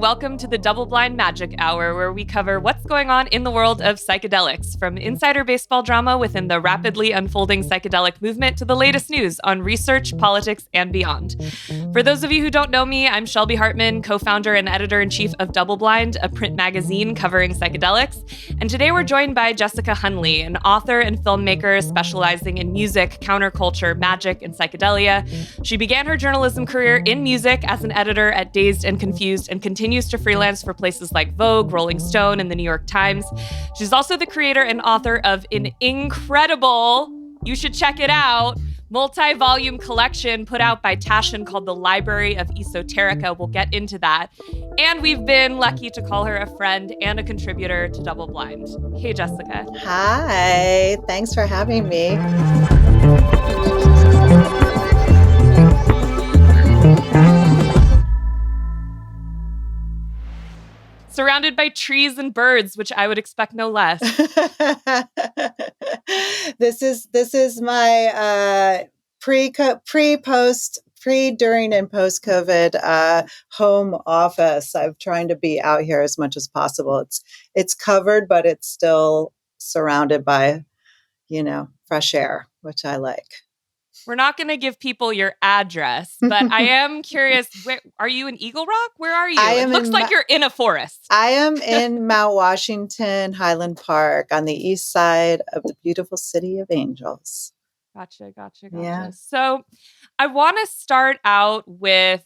welcome to the Double Blind Magic Hour, where we cover what's going on in the world of psychedelics, from insider baseball drama within the rapidly unfolding psychedelic movement to the latest news on research, politics, and beyond. For those of you who don't know me, I'm Shelby Hartman, co-founder and editor-in-chief of Double Blind, a print magazine covering psychedelics. And today we're joined by Jessica Hundley, an author and filmmaker specializing in music, counterculture, magic, and psychedelia. She began her journalism career in music as an editor at Dazed and Confused and continues to freelance for places like Vogue, Rolling Stone, and the New York Times. She's also the creator and author of an incredible, you should check it out, multi-volume collection put out by Taschen called the Library of Esoterica. We'll get into that. And we've been lucky to call her a friend and a contributor to Double Blind. Hey, Jessica. Hi, thanks for having me. Surrounded by trees and birds, which I would expect no less. This is my pre, during, and post COVID home office. I'm trying to be out here as much as possible. It's covered, but it's still surrounded by, fresh air, which I like. We're not going to give people your address, but I am curious, are you in Eagle Rock? Where are you? It looks like you're in a forest. I am in Mount Washington, Highland Park, on the east side of the beautiful city of Angels. Gotcha. Yeah. So I want to start out with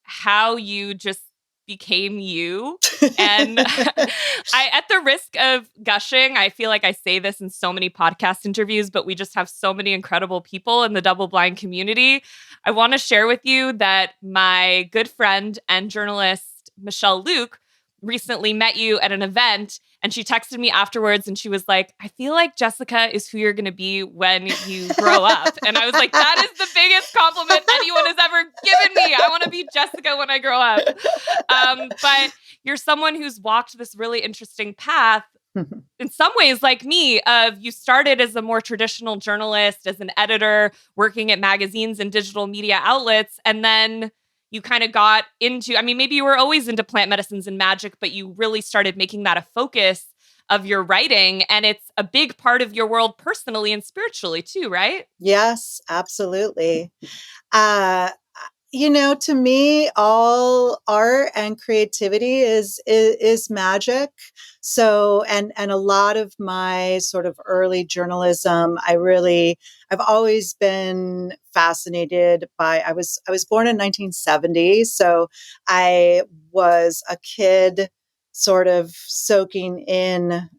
how you just became you. And at the risk of gushing, I feel like I say this in so many podcast interviews, but we just have so many incredible people in the Double Blind community. I want to share with you that my good friend and journalist, Michelle Luke, recently met you at an event, and she texted me afterwards and she was like, I feel like Jessica is who you're going to be when you grow up. And I was like, that is the biggest compliment anyone has ever given me. I want to be Jessica when I grow up. But you're someone who's walked this really interesting path in some ways like me, of you started as a more traditional journalist, as an editor, working at magazines and digital media outlets. And then you kind of got into, maybe you were always into plant medicines and magic, but you really started making that a focus of your writing. And it's a big part of your world personally and spiritually too, right? Yes, absolutely. To me, all art and creativity is magic. So, and a lot of my sort of early journalism, I've always been fascinated by, I was born in 1970. So I was a kid sort of soaking in,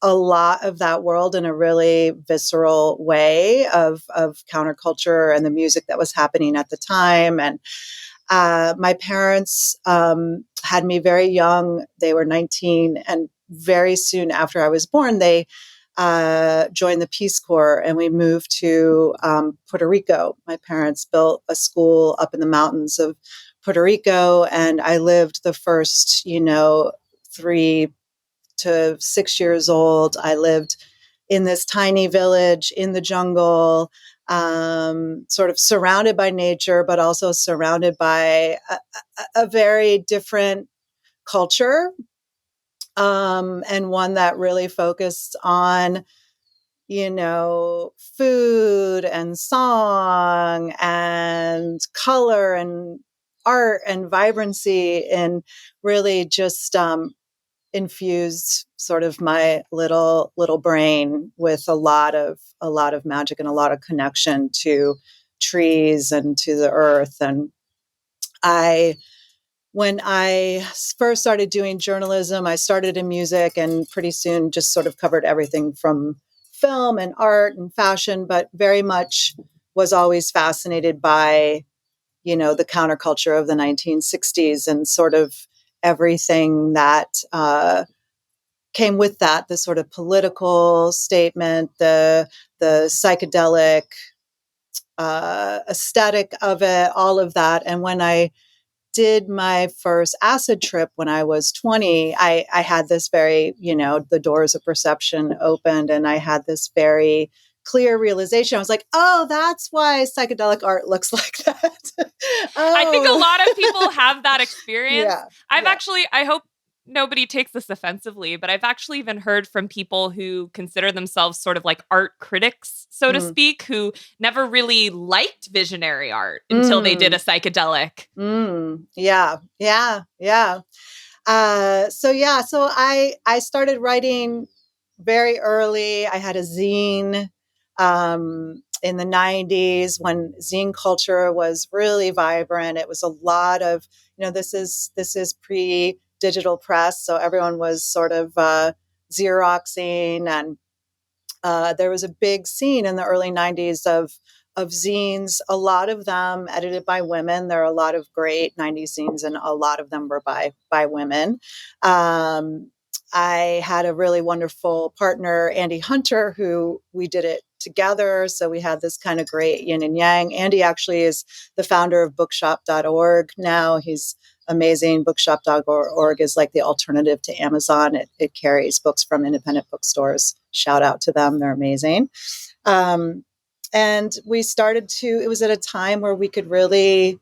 a lot of that world in a really visceral way of counterculture and the music that was happening at the time. And my parents had me very young. They were 19, and very soon after I was born, they joined the Peace Corps, and we moved to Puerto Rico. My parents built a school up in the mountains of Puerto Rico, and I lived the first, 3 to 6 years old. I lived in this tiny village in the jungle, sort of surrounded by nature, but also surrounded by a very different culture, and one that really focused on, food and song and color and art and vibrancy, and really just infused sort of my little brain with a lot of magic and a lot of connection to trees and to the earth. And when I first started doing journalism, I started in music, and pretty soon just sort of covered everything from film and art and fashion, but very much was always fascinated by, the counterculture of the 1960s and sort of everything that came with that, the sort of political statement, the psychedelic aesthetic of it, all of that. And when I did my first acid trip when I was 20, I had this very, the doors of perception opened, and I had this very clear realization. I was like, oh, that's why psychedelic art looks like that. I think a Oh, lot of people have that experience. yeah, I've yeah. actually, I hope nobody takes this offensively, but I've actually even heard from people who consider themselves sort of like art critics, so to Mm. speak, who never really liked visionary art until they did a Mm. psychedelic. Yeah, yeah, yeah. So I started writing very early. I had a zine in the 90s when zine culture was really vibrant. It was a lot of, this is pre-digital press, so everyone was sort of Xeroxing, and there was a big scene in the early 90s of zines, a lot of them edited by women. There are a lot of great 90s zines, and a lot of them were by women. I had a really wonderful partner, Andy Hunter, who we did it together. So we had this kind of great yin and yang. Andy actually is the founder of bookshop.org now. He's amazing. Bookshop.org is like the alternative to Amazon. It carries books from independent bookstores. Shout out to them. They're amazing. And we started it was at a time where we could really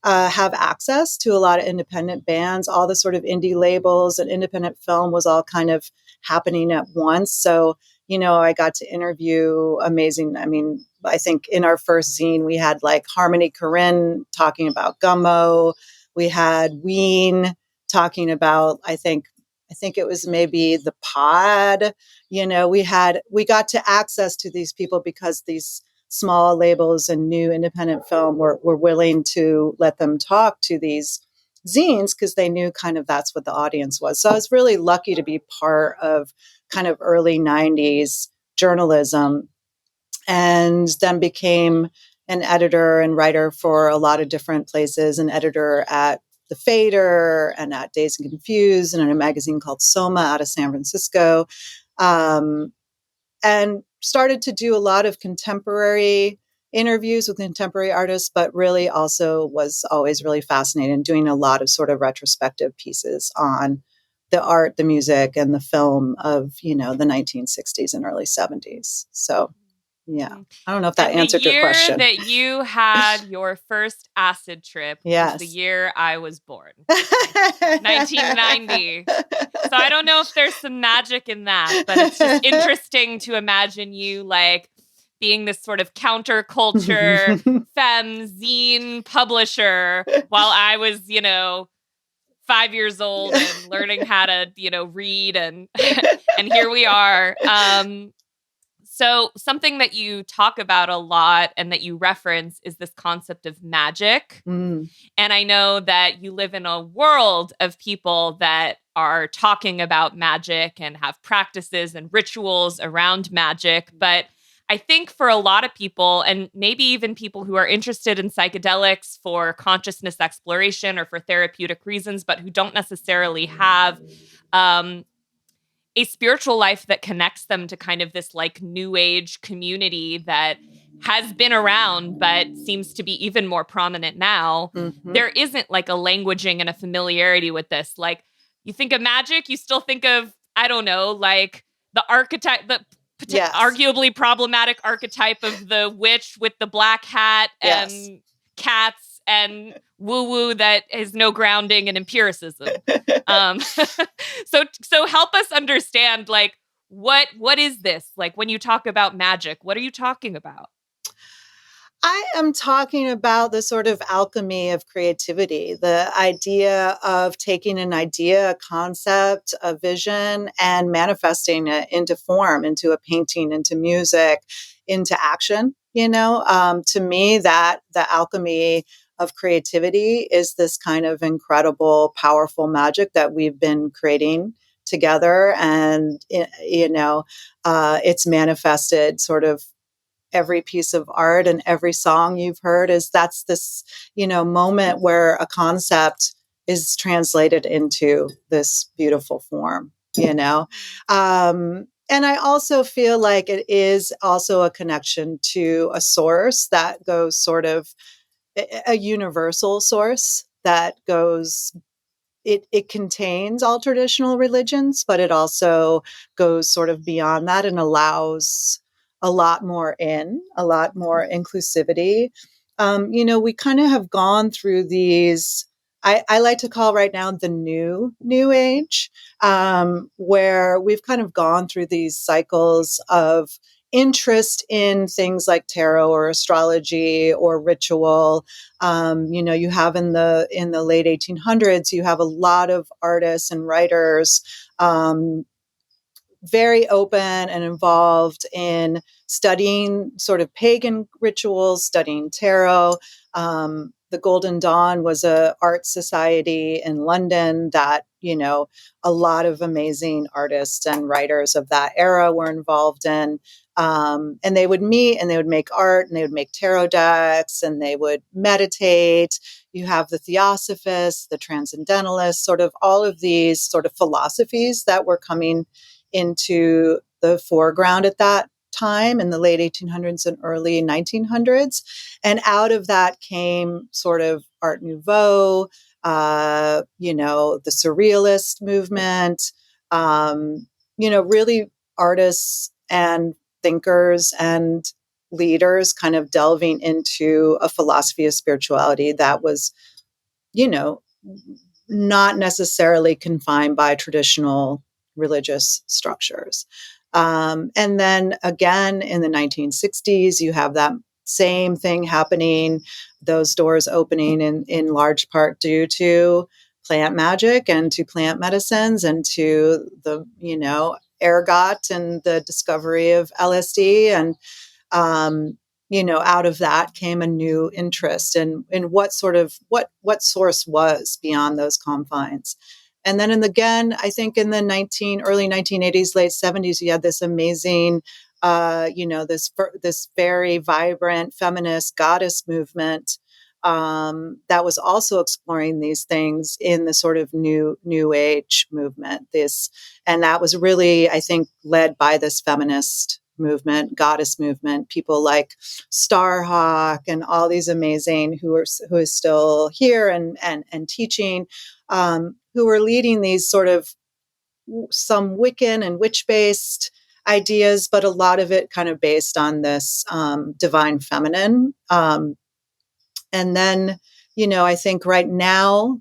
have access to a lot of independent bands. All the sort of indie labels and independent film was all kind of happening at once. So, I got to interview amazing. I mean, I think in our first zine, we had like Harmony Korine talking about gummo. We had Ween talking about, I think it was maybe the pod. We got to access to these people because these small labels and new independent film were willing to let them talk to these zines because they knew kind of that's what the audience was. So I was really lucky to be part of kind of early 90s journalism, and then became an editor and writer for a lot of different places, an editor at The Fader and at Dazed and Confused and in a magazine called Soma out of San Francisco. And started to do a lot of contemporary interviews with contemporary artists, but really also was always really fascinated in doing a lot of sort of retrospective pieces on the art, the music, and the film of, the 1960s and early 70s. So, yeah, I don't know if that And answered your question. The year that you had your first acid trip was the year I was born, 1990. So I don't know if there's some magic in that, but it's just interesting to imagine you like being this sort of counterculture femme zine publisher while I was, 5 years old and learning how to, read and and here we are. So something that you talk about a lot and that you reference is this concept of magic. And I know that you live in a world of people that are talking about magic and have practices and rituals around magic. But I think for a lot of people, and maybe even people who are interested in psychedelics for consciousness exploration or for therapeutic reasons, but who don't necessarily have a spiritual life that connects them to kind of this like new age community that has been around, but seems to be even more prominent now. There isn't like a languaging and a familiarity with this. Like you think of magic, you still think of, I don't know, like the archetype, the arguably problematic archetype of the witch with the black hat and cats and woo-woo that has no grounding in empiricism. So help us understand, like, what is this? Like, when you talk about magic, what are you talking about? I am talking about the sort of alchemy of creativity, the idea of taking an idea, a concept, a vision, and manifesting it into form, into a painting, into music, into action. To me, that the alchemy of creativity is this kind of incredible, powerful magic that we've been creating together. And, it's manifested sort of every piece of art and every song you've heard that's this, moment where a concept is translated into this beautiful form, and I also feel like it is also a connection to a source that goes sort of a universal source that goes it contains all traditional religions, but it also goes sort of beyond that and allows a lot more inclusivity. We kind of have gone through these, I like to call right now the new age, where we've kind of gone through these cycles of interest in things like tarot or astrology or ritual. You have in the late 1800s, you have a lot of artists and writers, very open and involved in studying sort of pagan rituals, studying tarot. The Golden Dawn was a art society in London that, a lot of amazing artists and writers of that era were involved in. And they would meet and they would make art and they would make tarot decks and they would meditate. You have the Theosophists, the Transcendentalists, sort of all of these sort of philosophies that were coming into the foreground at that time in the late 1800s and early 1900s. And out of that came sort of Art Nouveau, the Surrealist movement, really artists and thinkers and leaders kind of delving into a philosophy of spirituality that was, not necessarily confined by traditional religious structures. And then again, in the 1960s, you have that same thing happening, those doors opening in large part due to plant magic and to plant medicines and to the, ergot and the discovery of LSD. And, out of that came a new interest in what source was beyond those confines. And then again, I think in the early 1980s, late 70s, you had this amazing, this very vibrant feminist goddess movement that was also exploring these things in the sort of new age movement. And that was really, I think, led by this feminist movement, goddess movement, people like Starhawk and all these amazing who is still here and teaching, who were leading these sort of some Wiccan and witch-based ideas, but a lot of it kind of based on this divine feminine. And then, I think right now,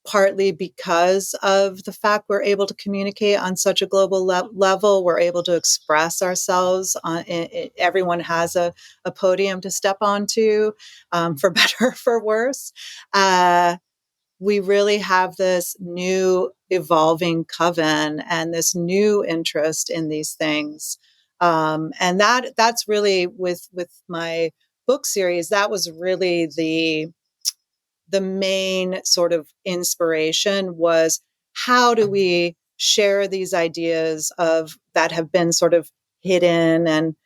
partly because of the fact we're able to communicate on such a global level, we're able to express ourselves. Everyone has a podium to step onto, for better or for worse. We really have this new evolving coven and this new interest in these things. And that's really with my book series, that was really the main sort of inspiration was how do we share these ideas that have been sort of hidden and,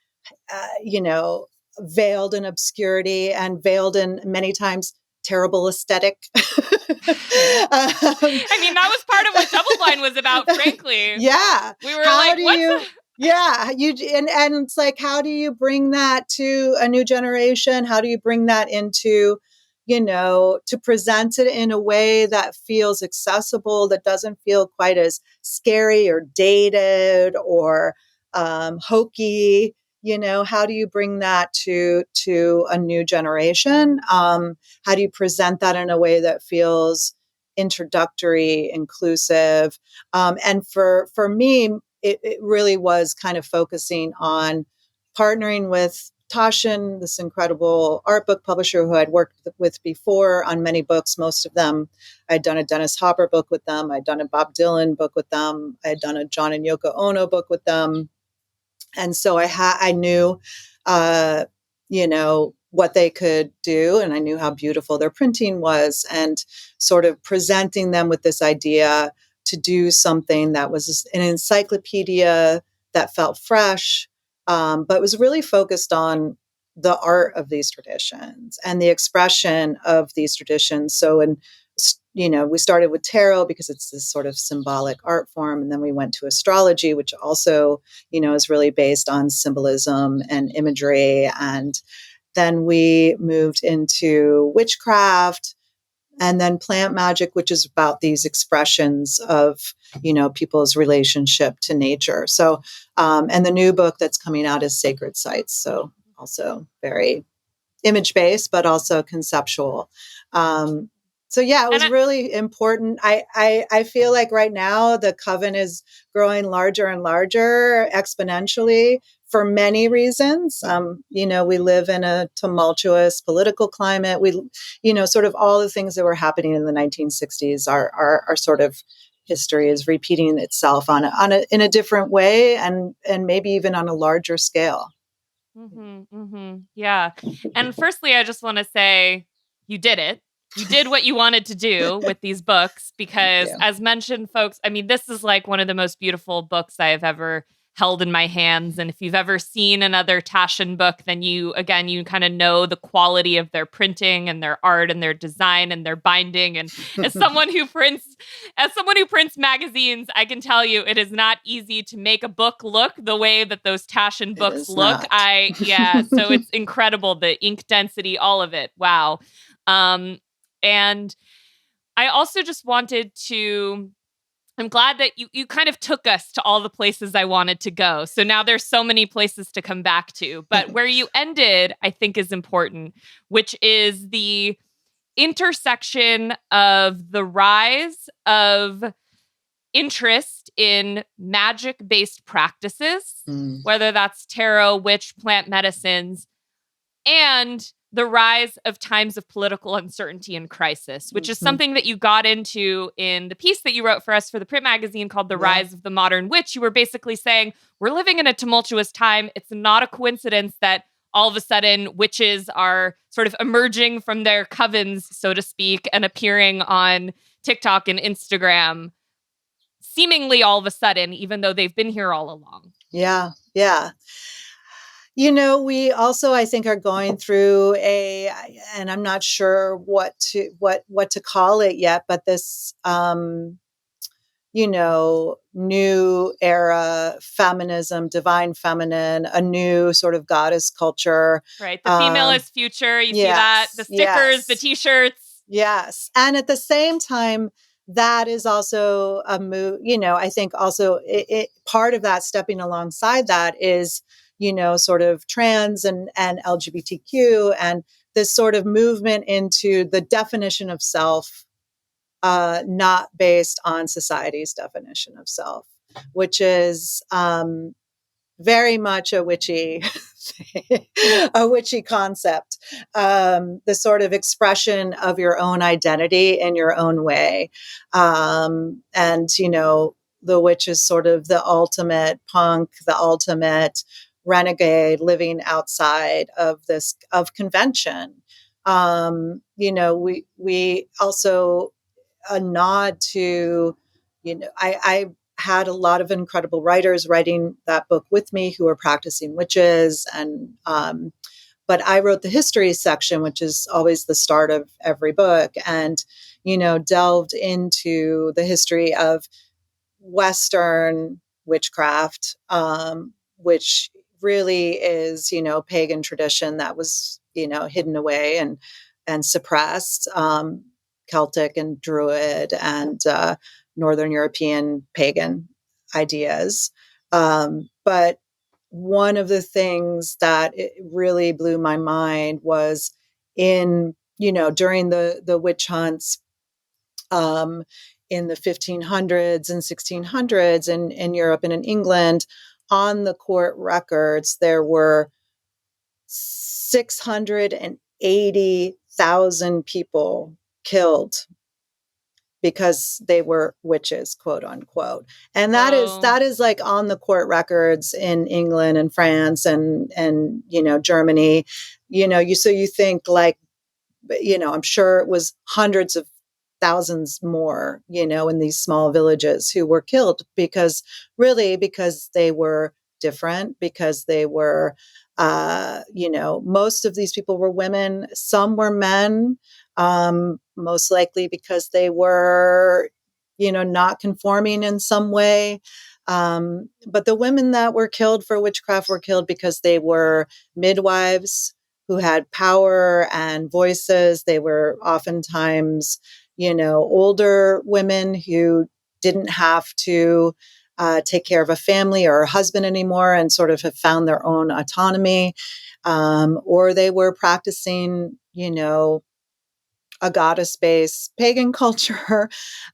veiled in obscurity and veiled in many times terrible aesthetic. I mean, that was part of what Double Blind was about, frankly. Yeah. We were like, what's yeah, and it's like, how do you bring that to a new generation? How do you bring that into, to present it in a way that feels accessible, that doesn't feel quite as scary or dated or hokey? How do you bring that to a new generation? How do you present that in a way that feels introductory, inclusive? And for me, it really was kind of focusing on partnering with Taschen, this incredible art book publisher who I'd worked with before on many books. Most of them, I'd done a Dennis Hopper book with them. I'd done a Bob Dylan book with them. I'd done a John and Yoko Ono book with them. And so I knew, what they could do, and I knew how beautiful their printing was, and sort of presenting them with this idea to do something that was an encyclopedia that felt fresh, but was really focused on the art of these traditions and the expression of these traditions. So, we started with tarot because it's this sort of symbolic art form, and then we went to astrology, which also, is really based on symbolism and imagery, and then we moved into witchcraft, And then plant magic, which is about these expressions of, people's relationship to nature. So, and the new book that's coming out is Sacred Sites. So also very image based, but also conceptual. So yeah, it was really important. I feel like right now the coven is growing larger and larger exponentially for many reasons. We live in a tumultuous political climate. Sort of all the things that were happening in the 1960s are sort of history is repeating itself in a different way and maybe even on a larger scale. Yeah. And firstly, I just want to say you did it. You did what you wanted to do with these books because, as mentioned, folks, I mean, this is like one of the most beautiful books I have ever held in my hands. And if you've ever seen another Taschen book, then you kind of know the quality of their printing and their art and their design and their binding. And as someone who prints magazines, I can tell you it is not easy to make a book look the way that those Taschen books look. So it's incredible, the ink density, all of it. Wow. And I also just wanted to, I'm glad that you kind of took us to all the places I wanted to go. So now there's so many places to come back to. But where you ended, I think, is important, which is the intersection of the rise of interest in magic-based practices, whether that's tarot, witch, plant medicines, and the rise of times of political uncertainty and crisis, which is something that you got into in the piece that you wrote for us for the print magazine called The Rise of the Modern Witch. You were basically saying, we're living in a tumultuous time. It's not a coincidence that all of a sudden witches are sort of emerging from their covens, so to speak, and appearing on TikTok and Instagram, seemingly all of a sudden, even though they've been here all along. Yeah. We also, I think, are going through and I'm not sure what to call it yet, but this, new era feminism, divine feminine, a new sort of goddess culture. Right. The female is future. You see that? The stickers, the t-shirts. Yes. And at the same time, that is also a move, I think also part of that stepping alongside that is, sort of trans and LGBTQ and this sort of movement into the definition of self, not based on society's definition of self, which is very much a witchy concept, the sort of expression of your own identity in your own way. And, the witch is sort of the ultimate punk, the ultimate renegade living outside of convention. We also a nod to, I had a lot of incredible writers writing that book with me who were practicing witches. And, but I wrote the history section, which is always the start of every book, and, delved into the history of Western witchcraft, which really is, pagan tradition that was, hidden away and suppressed, Celtic and Druid and Northern European pagan ideas. But one of the things that it really blew my mind was during the witch hunts, in the 1500s and 1600s in Europe and in England, on the court records, there were 680,000 people killed because they were witches, quote unquote. And that is like on the court records in England and France and Germany. So you think like, I'm sure it was hundreds of thousands more, in these small villages who were killed because they were different, because they were, most of these people were women, some were men, most likely because they were, not conforming in some way. But the women that were killed for witchcraft were killed because they were midwives, who had power and voices. They were oftentimes, older women who didn't have to take care of a family or a husband anymore and sort of have found their own autonomy. Or they were practicing, a goddess-based pagan culture.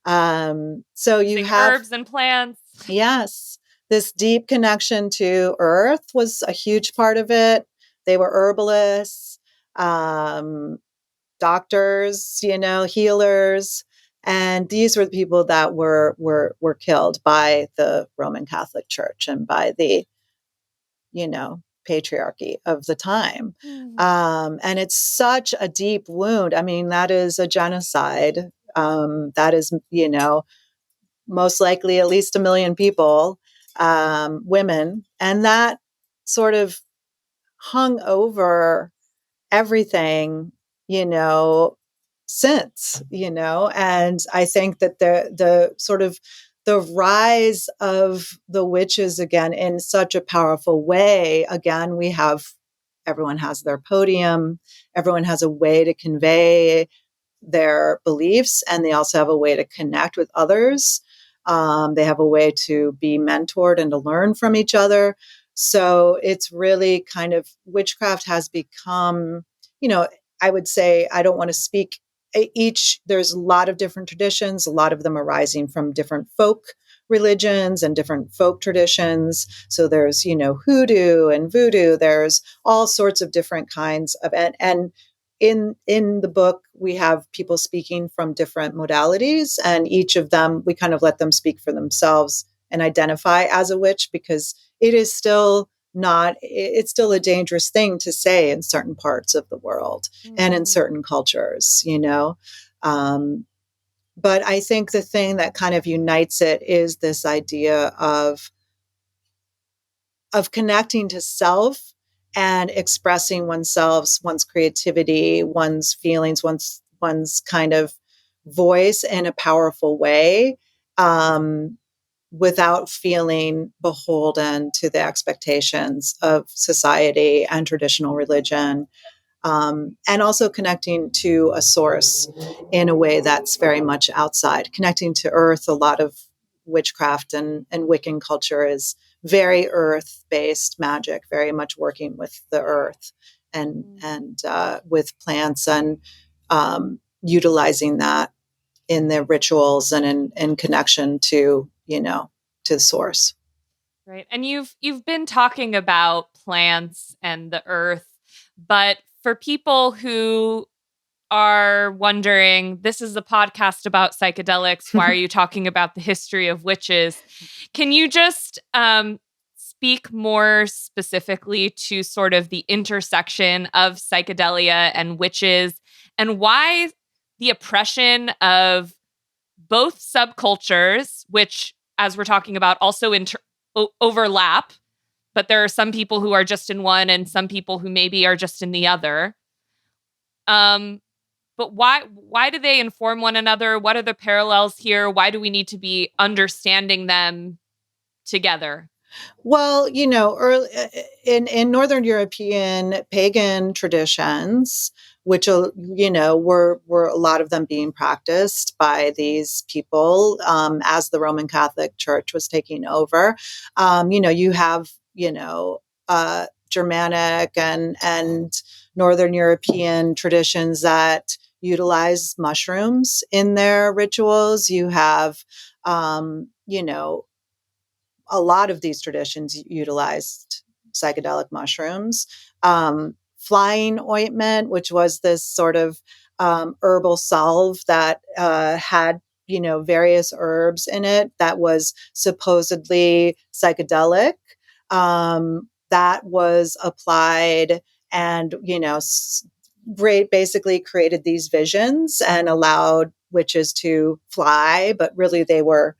So you Using have, herbs and plants. yes, this deep connection to earth was a huge part of it. They were herbalists, doctors, healers. And these were the people that were killed by the Roman Catholic Church and by the, patriarchy of the time. And it's such a deep wound. I mean, that is a genocide. That is, most likely at least 1 million people, women. And that sort of hung over everything, since, and I think that the sort of the rise of the witches again in such a powerful way. Again, everyone has their podium, everyone has a way to convey their beliefs, and they also have a way to connect with others. They have a way to be mentored and to learn from each other. So it's really kind of, witchcraft has become, I would say, I don't want to speak there's a lot of different traditions, a lot of them arising from different folk religions and different folk traditions. So there's, hoodoo and voodoo, there's all sorts of different kinds of, and in the book, we have people speaking from different modalities, and each of them, we kind of let them speak for themselves and identify as a witch, because it is still it's still a dangerous thing to say in certain parts of the world and in certain cultures, but I think the thing that kind of unites it is this idea of connecting to self and expressing oneself, one's creativity, one's feelings, one's kind of voice in a powerful way, without feeling beholden to the expectations of society and traditional religion. And also connecting to a source in a way that's very much outside. Connecting to earth, a lot of witchcraft and Wiccan culture is very earth-based magic, very much working with the earth and with plants, and utilizing that in their rituals and in connection to, to the source. Right. And you've been talking about plants and the earth, but for people who are wondering, this is a podcast about psychedelics, why are you talking about the history of witches? Can you just speak more specifically to sort of the intersection of psychedelia and witches, and why the oppression of both subcultures, which, as we're talking about, also overlap, but there are some people who are just in one and some people who maybe are just in the other. But why do they inform one another? What are the parallels here? Why do we need to be understanding them together? Well, early, in Northern European pagan traditions, which were a lot of them being practiced by these people, as the Roman Catholic Church was taking over. You have Germanic and Northern European traditions that utilize mushrooms in their rituals. You have a lot of these traditions utilized psychedelic mushrooms. Flying ointment, which was this sort of herbal salve that had various herbs in it that was supposedly psychedelic, that was applied and basically created these visions and allowed witches to fly, but really they were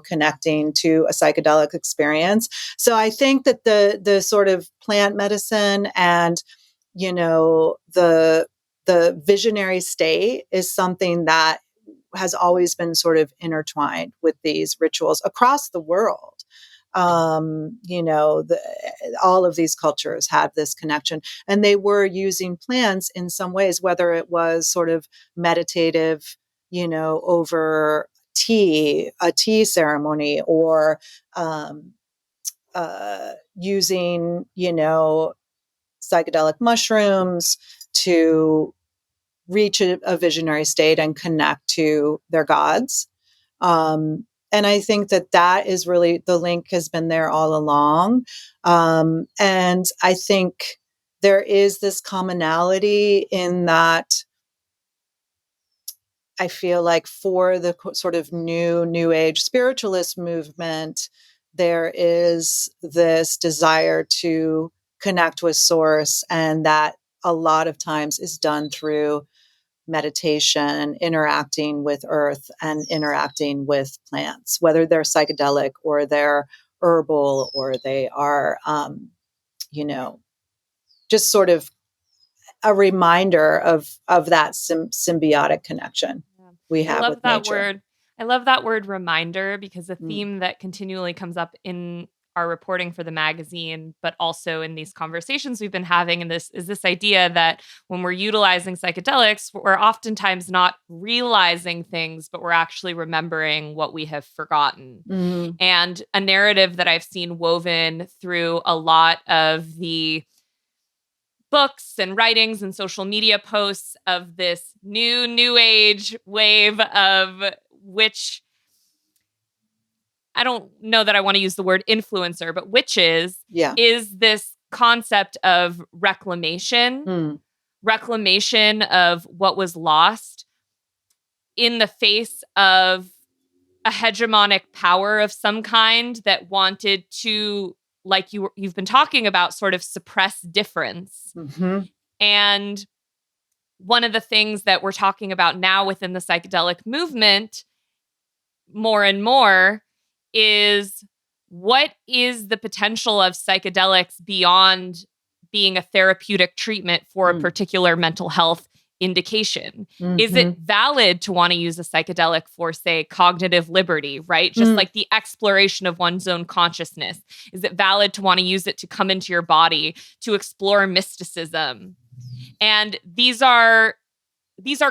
connecting to a psychedelic experience. So I think that the sort of plant medicine and, the visionary state is something that has always been sort of intertwined with these rituals across the world. All of these cultures have this connection, and they were using plants in some ways, whether it was sort of meditative, over a tea ceremony, or using, psychedelic mushrooms to reach a visionary state and connect to their gods. And I think that is really, the link has been there all along. And I think there is this commonality in that I feel like for the sort of new age spiritualist movement, there is this desire to connect with source, and that a lot of times is done through meditation, interacting with earth and interacting with plants, whether they're psychedelic or they're herbal or they are, just sort of a reminder of that symbiotic connection we I have love with that nature. word. I love that word reminder, because a Mm. theme that continually comes up in our reporting for the magazine, but also in these conversations we've been having in this, is this idea that when we're utilizing psychedelics, we're oftentimes not realizing things, but we're actually remembering what we have forgotten. Mm. And a narrative that I've seen woven through a lot of the books and writings and social media posts of this new age wave of, which I don't know that I want to use the word influencer, but witches, Yeah. is this concept of reclamation, Mm. reclamation of what was lost in the face of a hegemonic power of some kind that wanted to, like you've been talking about, sort of suppress difference. Mm-hmm. And one of the things that we're talking about now within the psychedelic movement more and more is, what is the potential of psychedelics beyond being a therapeutic treatment for a particular mental health indication? Mm-hmm. Is it valid to want to use a psychedelic for, say, cognitive liberty, right? Just like the exploration of one's own consciousness. Is it valid to want to use it to come into your body, to explore mysticism? And these are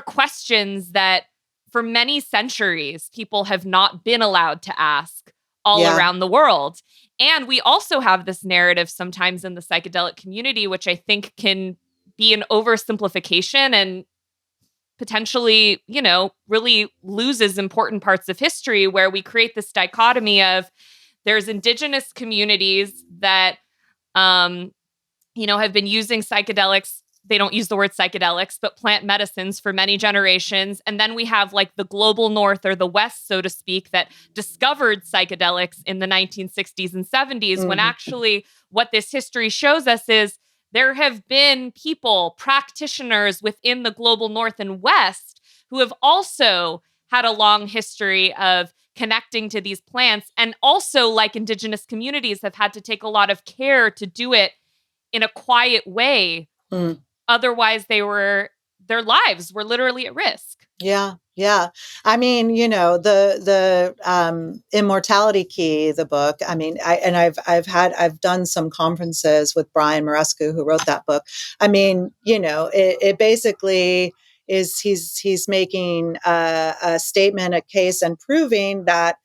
questions that for many centuries people have not been allowed to ask all around the world. And we also have this narrative sometimes in the psychedelic community, which I think can be an oversimplification and potentially, really loses important parts of history, where we create this dichotomy of, there's indigenous communities that have been using psychedelics. They don't use the word psychedelics, but plant medicines for many generations. And then we have like the global north, or the West, so to speak, that discovered psychedelics in the 1960s and 70s, when actually what this history shows us is there have been people, practitioners within the global north and West, who have also had a long history of connecting to these plants, and also, like indigenous communities, have had to take a lot of care to do it in a quiet way. Otherwise, their lives were literally at risk. Yeah. Yeah. I mean, the Immortality Key, the book. I mean, I've done some conferences with Brian Marescu, who wrote that book. I mean, it basically is, he's making a statement, a case, and proving that,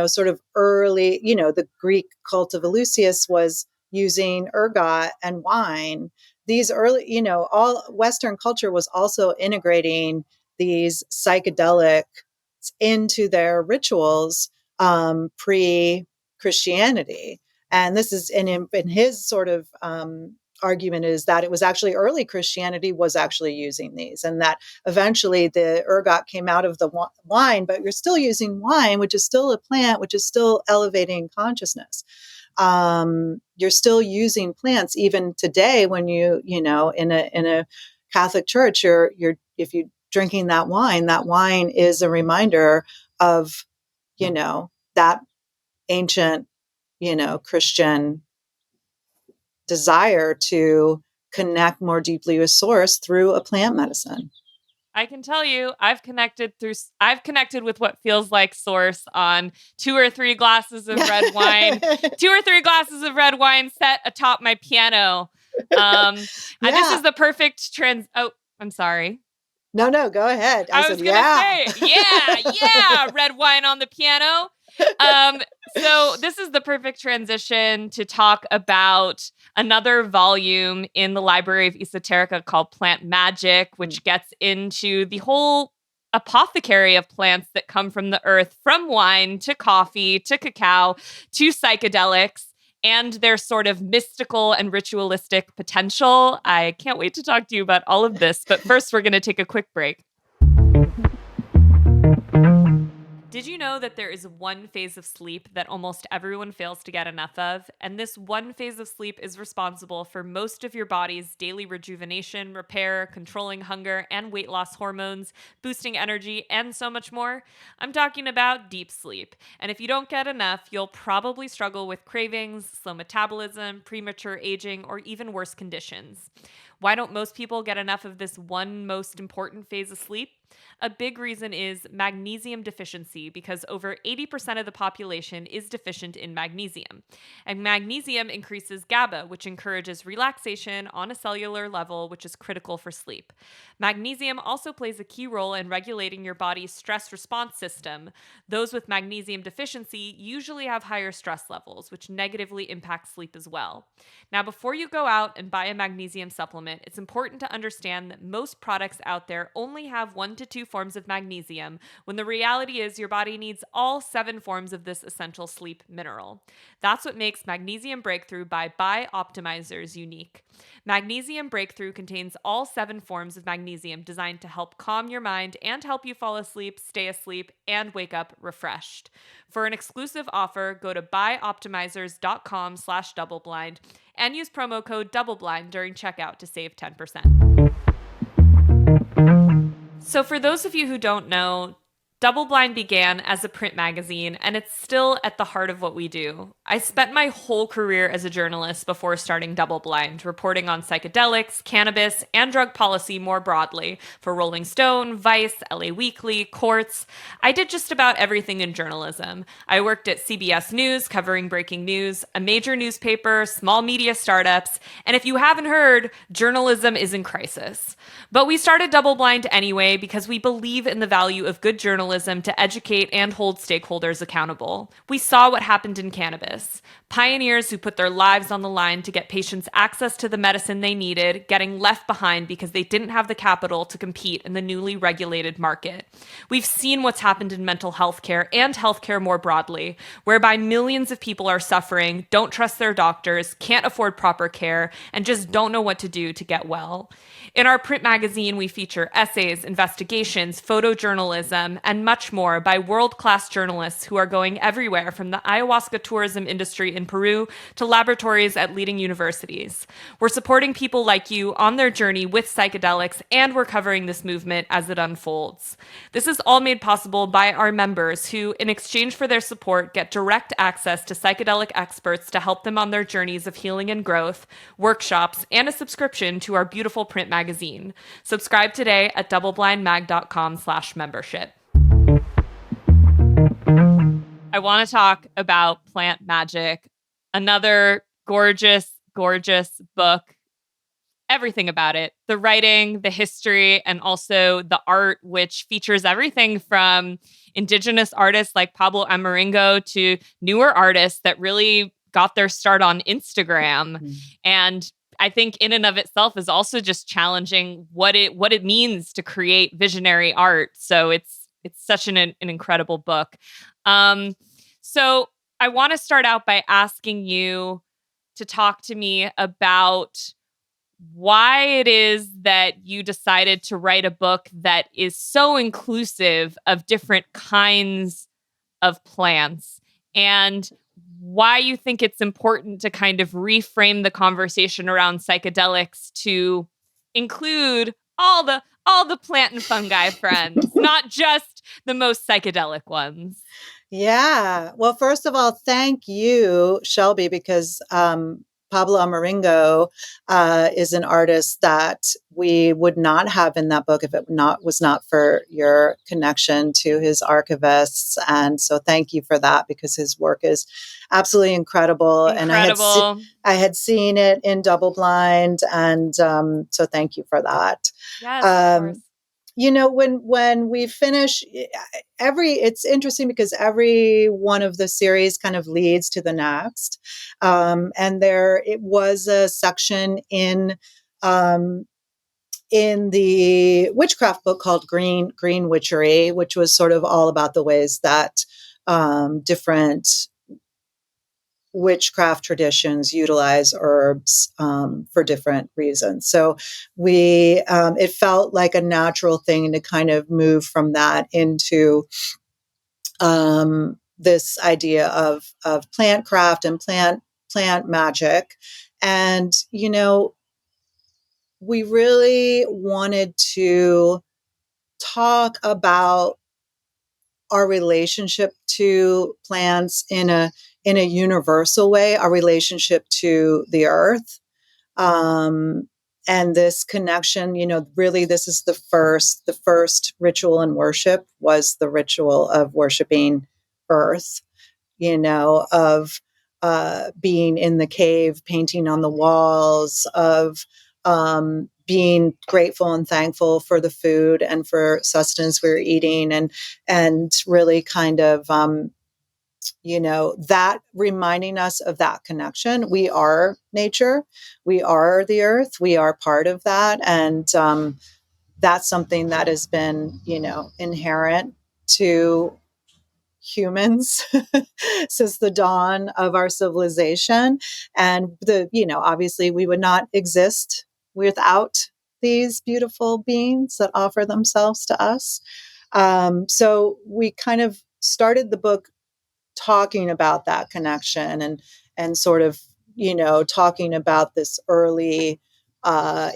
sort of early, the Greek cult of Eleusis was using ergot and wine. These early, all Western culture was also integrating these psychedelics into their rituals pre-Christianity. And this is in his sort of argument, is that it was actually early Christianity was actually using these, and that eventually the ergot came out of the wine, but you're still using wine, which is still a plant, which is still elevating consciousness. You're still using plants even today when in a Catholic church, if you drinking that wine is a reminder of, that ancient, Christian desire to connect more deeply with source through a plant medicine. I can tell you, I've connected with what feels like source on 2 or 3 glasses of red wine, 2 or 3 glasses of red wine set atop my piano. And this is the perfect Oh, I'm sorry. No, go ahead. I was going to say, red wine on the piano. So this is the perfect transition to talk about another volume in the Library of Esoterica called Plant Magic, which gets into the whole apothecary of plants that come from the earth, from wine to coffee to cacao to psychedelics, and their sort of mystical and ritualistic potential. I can't wait to talk to you about all of this, but first we're going to take a quick break. Did you know that there is one phase of sleep that almost everyone fails to get enough of? And this one phase of sleep is responsible for most of your body's daily rejuvenation, repair, controlling hunger and weight loss hormones, boosting energy, and so much more. I'm talking about deep sleep. And if you don't get enough, you'll probably struggle with cravings, slow metabolism, premature aging, or even worse conditions. Why don't most people get enough of this one most important phase of sleep? A big reason is magnesium deficiency, because over 80% of the population is deficient in magnesium. And magnesium increases GABA, which encourages relaxation on a cellular level, which is critical for sleep. Magnesium also plays a key role in regulating your body's stress response system. Those with magnesium deficiency usually have higher stress levels, which negatively impacts sleep as well. Now, before you go out and buy a magnesium supplement, it's important to understand that most products out there only have 1 to 2 forms of magnesium, when the reality is your body needs all 7 forms of this essential sleep mineral. That's what makes Magnesium Breakthrough by Optimizers unique. Magnesium Breakthrough contains all 7 forms of magnesium designed to help calm your mind and help you fall asleep, stay asleep, and wake up refreshed. For an exclusive offer, go to buyoptimizers.com/doubleblind and use promo code DOUBLEBLIND during checkout to save 10%. So for those of you who don't know, Double Blind began as a print magazine, and it's still at the heart of what we do. I spent my whole career as a journalist before starting Double Blind, reporting on psychedelics, cannabis, and drug policy more broadly for Rolling Stone, Vice, LA Weekly, Quartz. I did just about everything in journalism. I worked at CBS News covering breaking news, a major newspaper, small media startups, and if you haven't heard, journalism is in crisis. But we started Double Blind anyway because we believe in the value of good journalism to educate and hold stakeholders accountable. We saw what happened in cannabis. Pioneers who put their lives on the line to get patients access to the medicine they needed, getting left behind because they didn't have the capital to compete in the newly regulated market. We've seen what's happened in mental health care and healthcare more broadly, whereby millions of people are suffering, don't trust their doctors, can't afford proper care, and just don't know what to do to get well. In our print magazine, we feature essays, investigations, photojournalism, and much more by world-class journalists who are going everywhere from the ayahuasca tourism industry in Peru to laboratories at leading universities. We're supporting people like you on their journey with psychedelics, and we're covering this movement as it unfolds. This is all made possible by our members who, in exchange for their support, get direct access to psychedelic experts to help them on their journeys of healing and growth, workshops, and a subscription to our beautiful print magazine. Subscribe today at doubleblindmag.com/membership. I want to talk about Plant Magic, another gorgeous, gorgeous book. Everything about it, the writing, the history, and also the art, which features everything from indigenous artists like Pablo Amaringo to newer artists that really got their start on Instagram. Mm-hmm. And I think in and of itself is also just challenging what it means to create visionary art. So it's such an incredible book. So I want to start out by asking you to talk to me about why it is that you decided to write a book that is so inclusive of different kinds of plants, and why you think it's important to kind of reframe the conversation around psychedelics to include all the plant and fungi friends, not just the most psychedelic ones. Yeah. Well, first of all, thank you, Shelby, because Pablo Amaringo is an artist that we would not have in that book if it was not for your connection to his archivists. And so thank you for that, because his work is absolutely incredible. And I had seen it in double blind. And so thank you for that. Yes, of course. When we finish it's interesting because every one of the series kind of leads to the next. And it was a section in the witchcraft book called Green Witchery, which was sort of all about the ways that different witchcraft traditions utilize herbs for different reasons. So it felt like a natural thing to kind of move from that into this idea of plant craft and plant magic. And, we really wanted to talk about our relationship to plants in a universal way, our relationship to the earth, and this connection. Really, this is the first ritual in worship was the ritual of worshiping earth. Of being in the cave, painting on the walls, of being grateful and thankful for the food and for sustenance we were eating, and really kind of that reminding us of that connection. We are nature, we are the earth, we are part of that, and that's something that has been inherent to humans since the dawn of our civilization. And obviously we would not exist without these beautiful beings that offer themselves to us. So we kind of started the book talking about that connection, and sort of talking about this early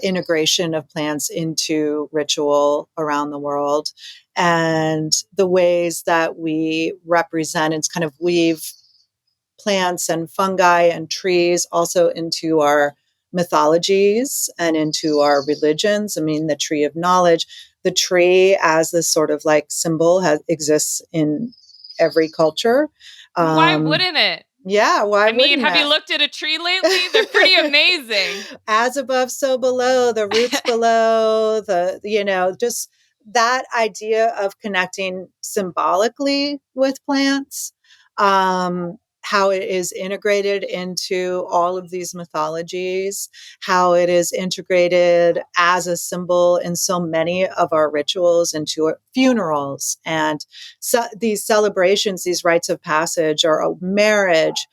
integration of plants into ritual around the world, and the ways that we represent and kind of weave plants and fungi and trees also into our mythologies and into our religions. I mean, the tree of knowledge, the tree as this sort of like symbol exists in every culture. Why wouldn't it? Yeah, why wouldn't have you looked at a tree lately? They're pretty amazing. As above, so below, the roots below, just that idea of connecting symbolically with plants, how it is integrated into all of these mythologies, how it is integrated as a symbol in so many of our rituals, into our funerals, and so these celebrations, these rites of passage, or marriage,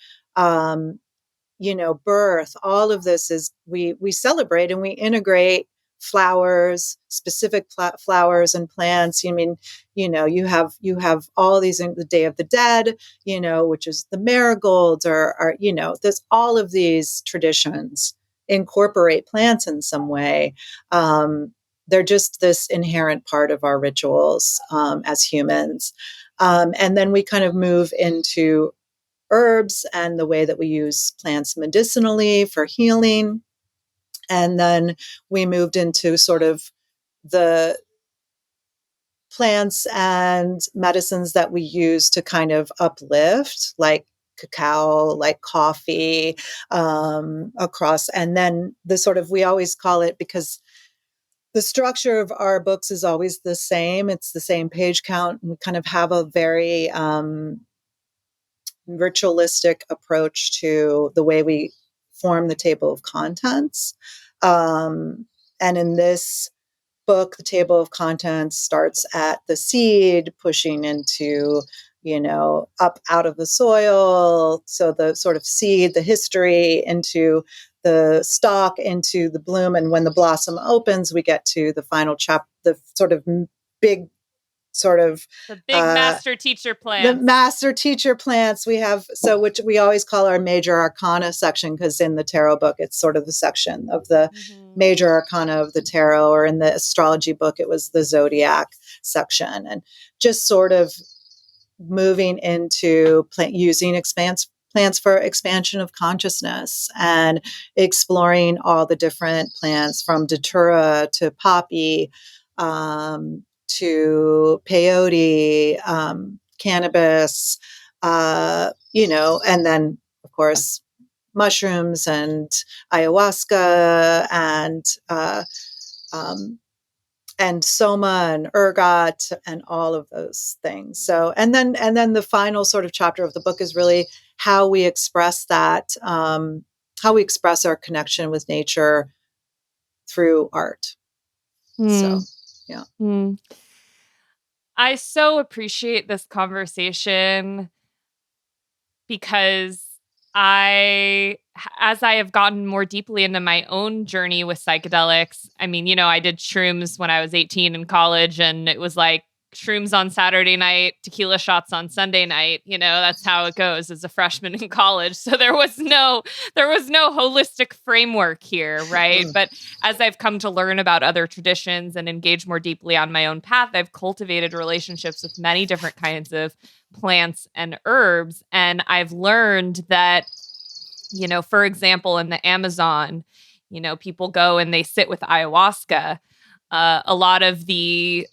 birth. All of this is we celebrate and we integrate flowers, specific flowers and plants. You have all these in the Day of the Dead, which is the marigolds, or there's all of these traditions incorporate plants in some way. They're just this inherent part of our rituals as humans. And then we kind of move into herbs and the way that we use plants medicinally for healing. And then we moved into sort of the plants and medicines that we use to kind of uplift, like cacao, like coffee, across. And then the sort of, we always call it, because the structure of our books is always the same. It's the same page count. And we kind of have a very ritualistic approach to the way we form the table of contents. And in this book, the table of contents starts at the seed, pushing into, up out of the soil. So the sort of seed, the history, into the stalk, into the bloom. And when the blossom opens, we get to the final the sort of big the big master teacher plants. The master teacher plants we have, which we always call our major arcana section, because in the tarot book it's sort of the section of the major arcana of the tarot, or in the astrology book it was the zodiac section. And just sort of moving into using plants for expansion of consciousness, and exploring all the different plants from datura to poppy, to peyote, cannabis, and then, of course, mushrooms and ayahuasca um, and soma and ergot and all of those things. So, and then the final sort of chapter of the book is really how we express that, how we express our connection with nature through art. So, yeah. I so appreciate this conversation because as I have gotten more deeply into my own journey with psychedelics, I mean, I did shrooms when I was 18 in college, and it was like shrooms on Saturday night, tequila shots on Sunday night. That's how it goes as a freshman in college. So there was no holistic framework here, right? But as I've come to learn about other traditions and engage more deeply on my own path, I've cultivated relationships with many different kinds of plants and herbs. And I've learned that, for example, in the Amazon, people go and they sit with ayahuasca. A lot of the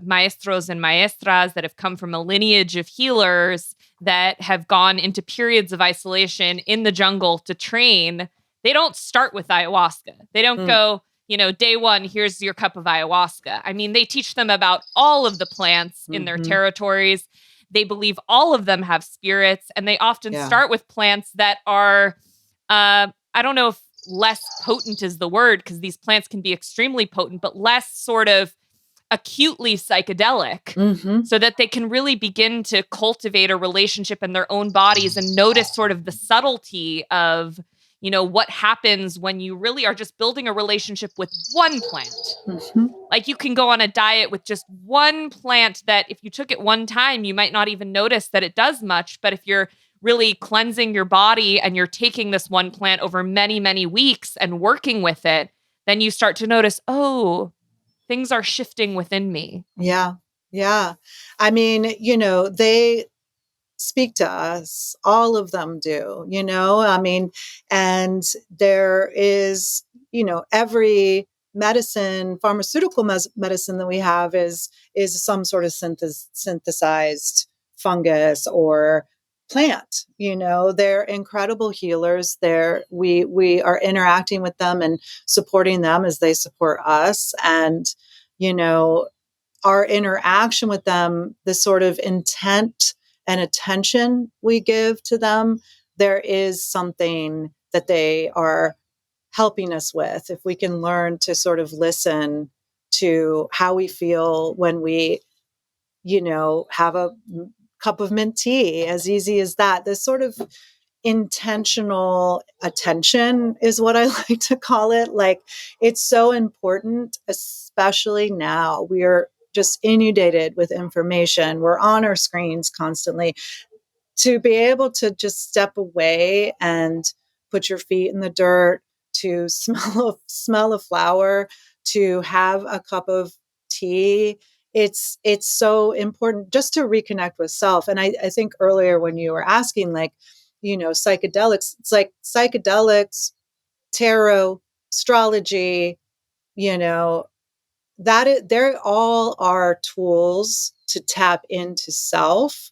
maestros and maestras that have come from a lineage of healers that have gone into periods of isolation in the jungle to train, they don't start with ayahuasca. They don't go, day one, here's your cup of ayahuasca. I mean, they teach them about all of the plants in their territories. They believe all of them have spirits, and they often start with plants that are, I don't know if less potent is the word, because these plants can be extremely potent, but less sort of acutely psychedelic, so that they can really begin to cultivate a relationship in their own bodies and notice sort of the subtlety of, what happens when you really are just building a relationship with one plant. Like, you can go on a diet with just one plant that if you took it one time, you might not even notice that it does much. But if you're really cleansing your body and you're taking this one plant over many, many weeks and working with it, then you start to notice, oh, things are shifting within me. Yeah. Yeah. I mean, they speak to us. All of them do, I mean, and there is, every medicine, pharmaceutical medicine that we have is some sort of synthesized fungus or plant. They're incredible healers. We are interacting with them and supporting them as they support us. And, our interaction with them, the sort of intent and attention we give to them, there is something that they are helping us with. If we can learn to sort of listen to how we feel when we, have a cup of mint tea, as easy as that, this sort of intentional attention is what I like to call it. Like, it's so important, especially now. We are just inundated with information. We're on our screens constantly. To be able to just step away and put your feet in the dirt, to smell a flower, to have a cup of tea, it's so important just to reconnect with self. And I think earlier when you were asking, like, psychedelics, it's like psychedelics, tarot, astrology, they're all our tools to tap into self,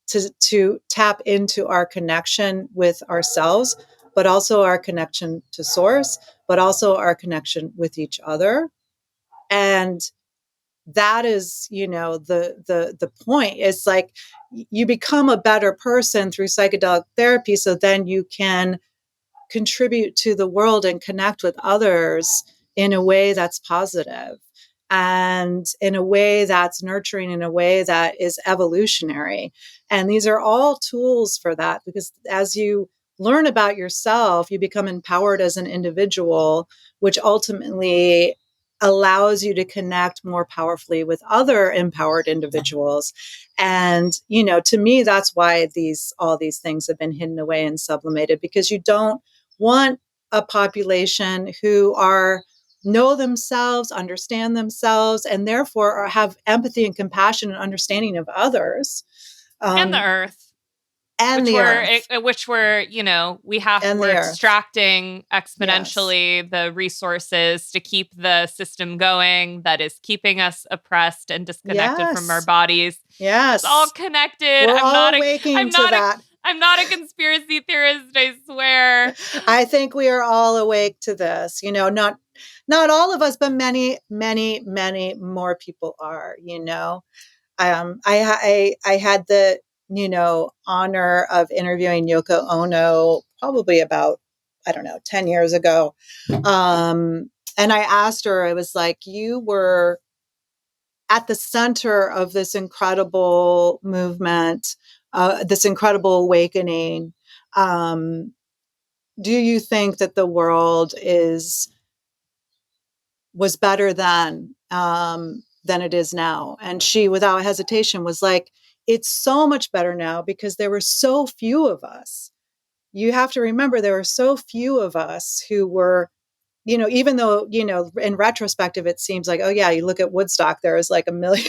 to tap into our connection with ourselves, but also our connection to source, but also our connection with each other. And that is, the point. It's like you become a better person through psychedelic therapy, so then you can contribute to the world and connect with others in a way that's positive and in a way that's nurturing, in a way that is evolutionary. And these are all tools for that, because as you learn about yourself, you become empowered as an individual, which ultimately allows you to connect more powerfully with other empowered individuals. And, to me, that's why all these things have been hidden away and sublimated, because you don't want a population who know themselves, understand themselves, and therefore have empathy and compassion and understanding of others. And the earth. and the earth. Which we're, we're extracting exponentially the resources to keep the system going that is keeping us oppressed and disconnected from our bodies. Yes. It's all connected. We're all waking to that. I'm not a conspiracy theorist, I swear. I think we are all awake to this. Not all of us, but many, many, many more people are, I had the, honor of interviewing Yoko Ono probably about, 10 years ago. And I asked her, I was like, you were at the center of this incredible movement, this incredible awakening. Do you think that the world was better then than it is now? And she, without hesitation, was like, it's so much better now because there were so few of us. You have to remember there were so few of us who were, even though, in retrospective, it seems like, oh yeah, you look at Woodstock, there is like a million,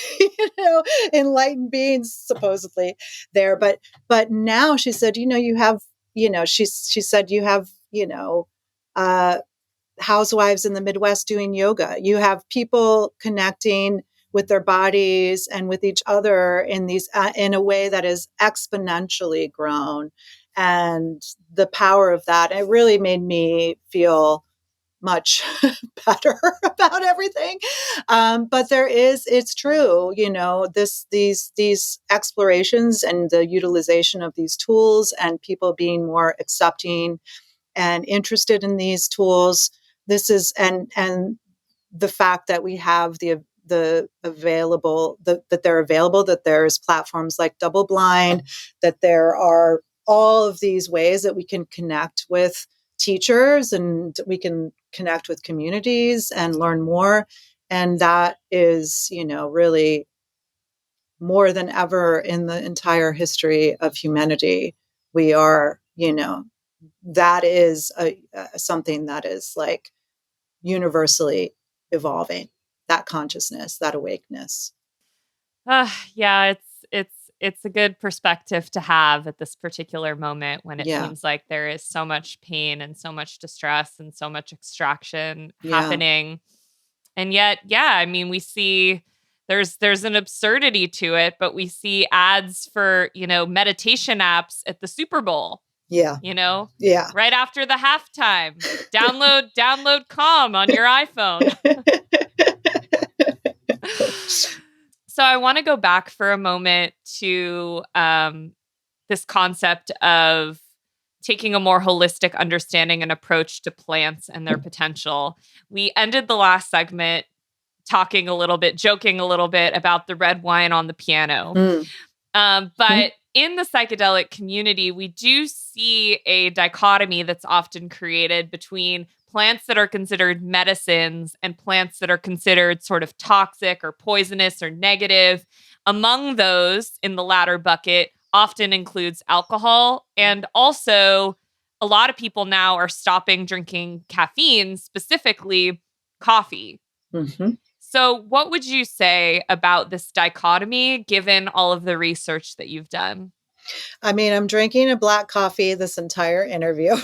enlightened beings supposedly there. But now she said, you have, she said, you have, housewives in the Midwest doing yoga. You have people connecting with their bodies and with each other in a way that is exponentially grown. And the power of that, it really made me feel much better about everything. But it's true, these explorations and the utilization of these tools and people being more accepting and interested in these tools. This is, and the fact that we have the available, that they're available, that there's platforms like Double Blind, that there are all of these ways that we can connect with teachers and we can connect with communities and learn more. And that is, really more than ever in the entire history of humanity. We are, that is something that is like universally evolving, that consciousness, that awakeness. Yeah, it's a good perspective to have at this particular moment when it seems like there is so much pain and so much distress and so much extraction happening. And yet, we see there's an absurdity to it, but we see ads for, meditation apps at the Super Bowl. Yeah. Right after the halftime. Download Calm on your iPhone. So I want to go back for a moment to this concept of taking a more holistic understanding and approach to plants and their potential. We ended the last segment joking a little bit about the red wine on the piano. But in the psychedelic community, we do see a dichotomy that's often created between plants that are considered medicines and plants that are considered sort of toxic or poisonous or negative. Among those in the latter bucket often includes alcohol. And also, a lot of people now are stopping drinking caffeine, specifically coffee. Mm-hmm. So what would you say about this dichotomy, given all of the research that you've done? I'm drinking a black coffee this entire interview.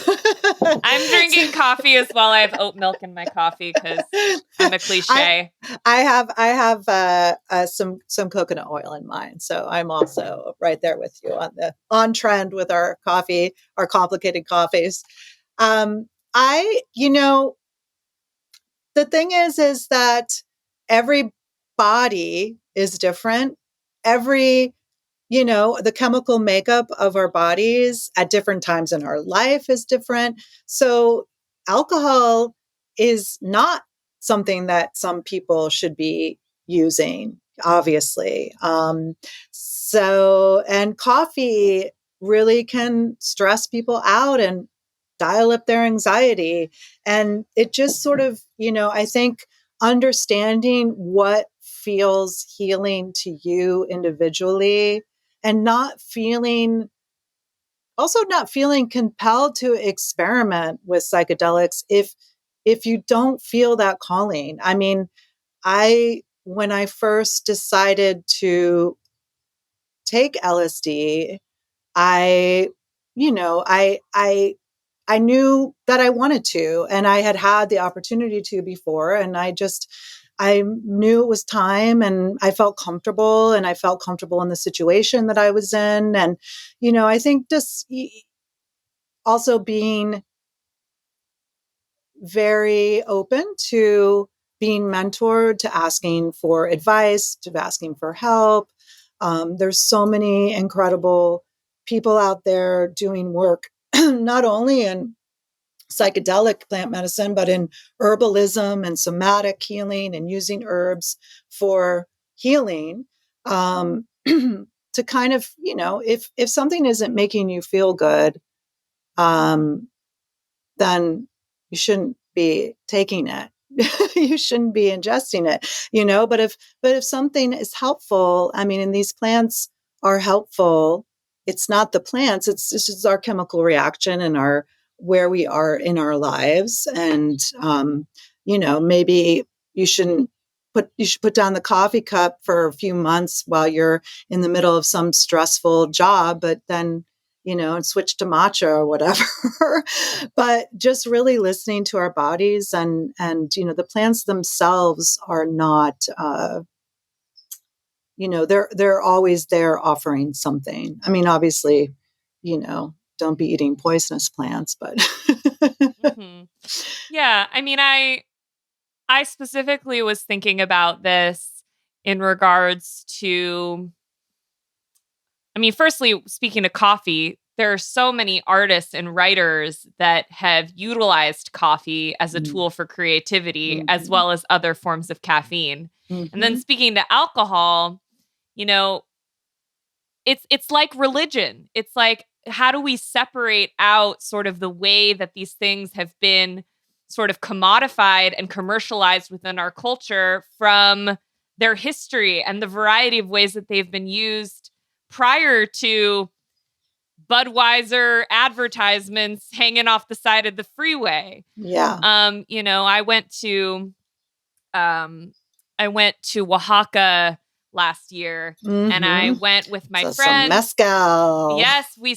I'm drinking coffee as well. I have oat milk in my coffee because I'm a cliche. I have some coconut oil in mine, so I'm also right there with you on trend with our coffee, our complicated coffees. The thing is that every body is different. The chemical makeup of our bodies at different times in our life is different. So alcohol is not something that some people should be using, obviously. And coffee really can stress people out and dial up their anxiety. And it just sort of, I think understanding what feels healing to you individually and not feeling compelled to experiment with psychedelics if you don't feel that calling. When I first decided to take LSD, I, I knew that I wanted to, and I had the opportunity to before. And I knew it was time, and I felt comfortable, and I felt comfortable in the situation that I was in. And, I think just also being very open to being mentored, to asking for advice, to asking for help. There's so many incredible people out there doing work, not only in psychedelic plant medicine, but in herbalism and somatic healing and using herbs for healing. To kind of, if something isn't making you feel good, then you shouldn't be taking it. You shouldn't be ingesting it, but if something is helpful, I mean, and these plants are helpful, it's not the plants, it's just our chemical reaction and our where we are in our lives. And maybe you should put down the coffee cup for a few months while you're in the middle of some stressful job, but then and switch to matcha or whatever. But just really listening to our bodies, and the plants themselves are not, they're always there offering something. I mean, obviously, don't be eating poisonous plants, but Mm-hmm. Yeah. I mean, I specifically was thinking about this in regards to, I mean, firstly, speaking of coffee, there are so many artists and writers that have utilized coffee as a tool for creativity, as well as other forms of caffeine. And then speaking to alcohol, it's like religion. It's like, how do we separate out sort of the way that these things have been sort of commodified and commercialized within our culture from their history and the variety of ways that they've been used prior to Budweiser advertisements hanging off the side of the freeway. Yeah. I went to Oaxaca last year, and I went with my friend. Some mezcal. Yes, we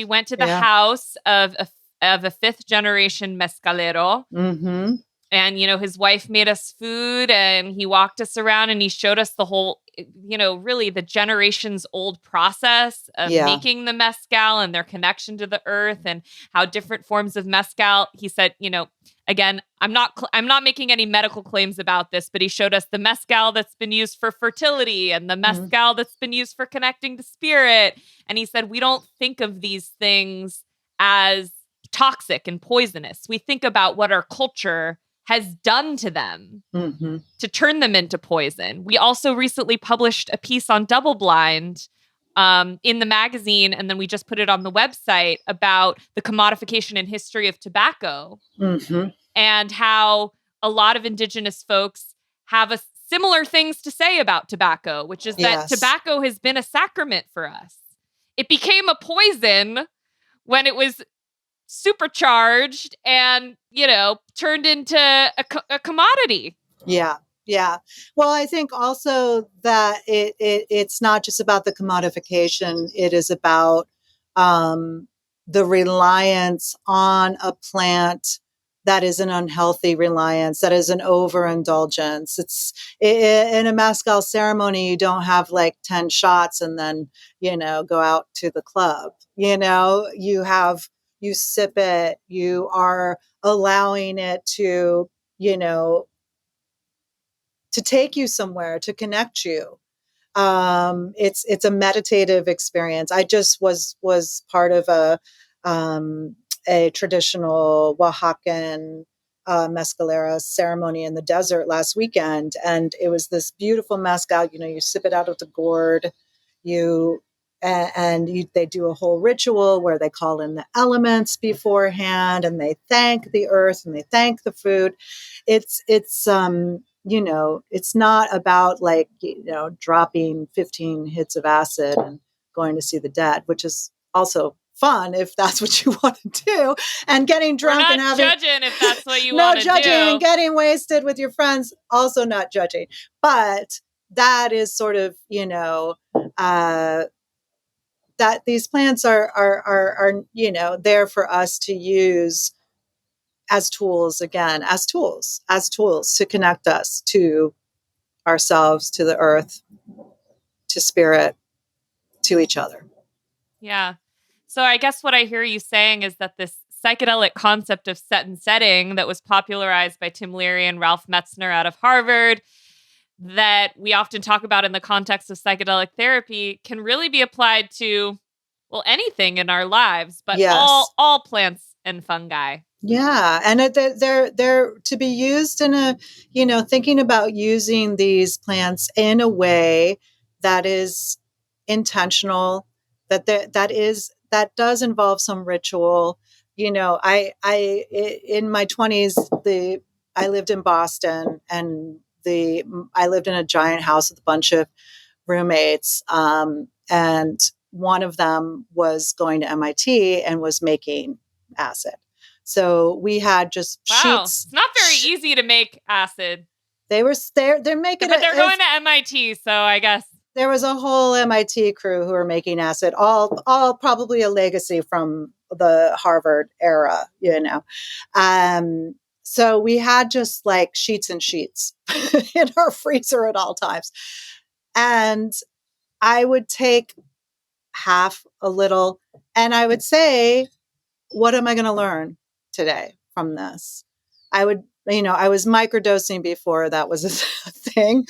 went to the house of a fifth generation mezcalero. And, his wife made us food, and he walked us around, and he showed us the whole, really the generations old process of making the mezcal and their connection to the earth, and how different forms of mezcal. He said, again, I'm not making any medical claims about this, but he showed us the mezcal that's been used for fertility and the mezcal that's been used for connecting to spirit. And he said, we don't think of these things as toxic and poisonous. We think about what our culture has done to them to turn them into poison. We also recently published a piece on double blind in the magazine, and then we just put it on the website about the commodification and history of tobacco, and how a lot of indigenous folks have similar things to say about tobacco, which is that tobacco has been a sacrament for us. It became a poison when it was supercharged and, turned into a commodity. Yeah. Yeah. Well, I think also that it's not just about the commodification. It is about the reliance on a plant that is an unhealthy reliance, that is an overindulgence. In a mezcal ceremony, you don't have like 10 shots and then, go out to the club. You sip it, you are allowing it to, to take you somewhere, to connect you. It's a meditative experience. I just was part of a traditional Oaxacan mezcalera ceremony in the desert last weekend, and it was this beautiful mezcal. You sip it out of the gourd, they do a whole ritual where they call in the elements beforehand, and they thank the earth and they thank the food. It's it's not about like, dropping 15 hits of acid and going to see the dead, which is also fun if that's what you want to do, and getting drunk and having judging if that's what you want to do. No judging, and getting wasted with your friends, also not judging. But that is sort of, that these plants are there for us to use as tools, again, as tools to connect us to ourselves, to the earth, to spirit, to each other. Yeah. So I guess what I hear you saying is that this psychedelic concept of set and setting that was popularized by Tim Leary and Ralph Metzner out of Harvard, that we often talk about in the context of psychedelic therapy, can really be applied to, well, anything in our lives, but Yes. all plants and fungi. Yeah, and they're to be used in a, thinking about using these plants in a way that is intentional, that does involve some ritual. In my 20s, I lived in Boston, and I lived in a giant house with a bunch of roommates, and one of them was going to MIT and was making acid. So we had just sheets. It's not very easy to make acid. They're making but they're going to MIT, so I guess there was a whole MIT crew who were making acid, all probably a legacy from the Harvard era, So we had just like sheets and sheets in our freezer at all times. And I would take half a little, and I would say, what am I going to learn today from this? I was microdosing before that was a thing.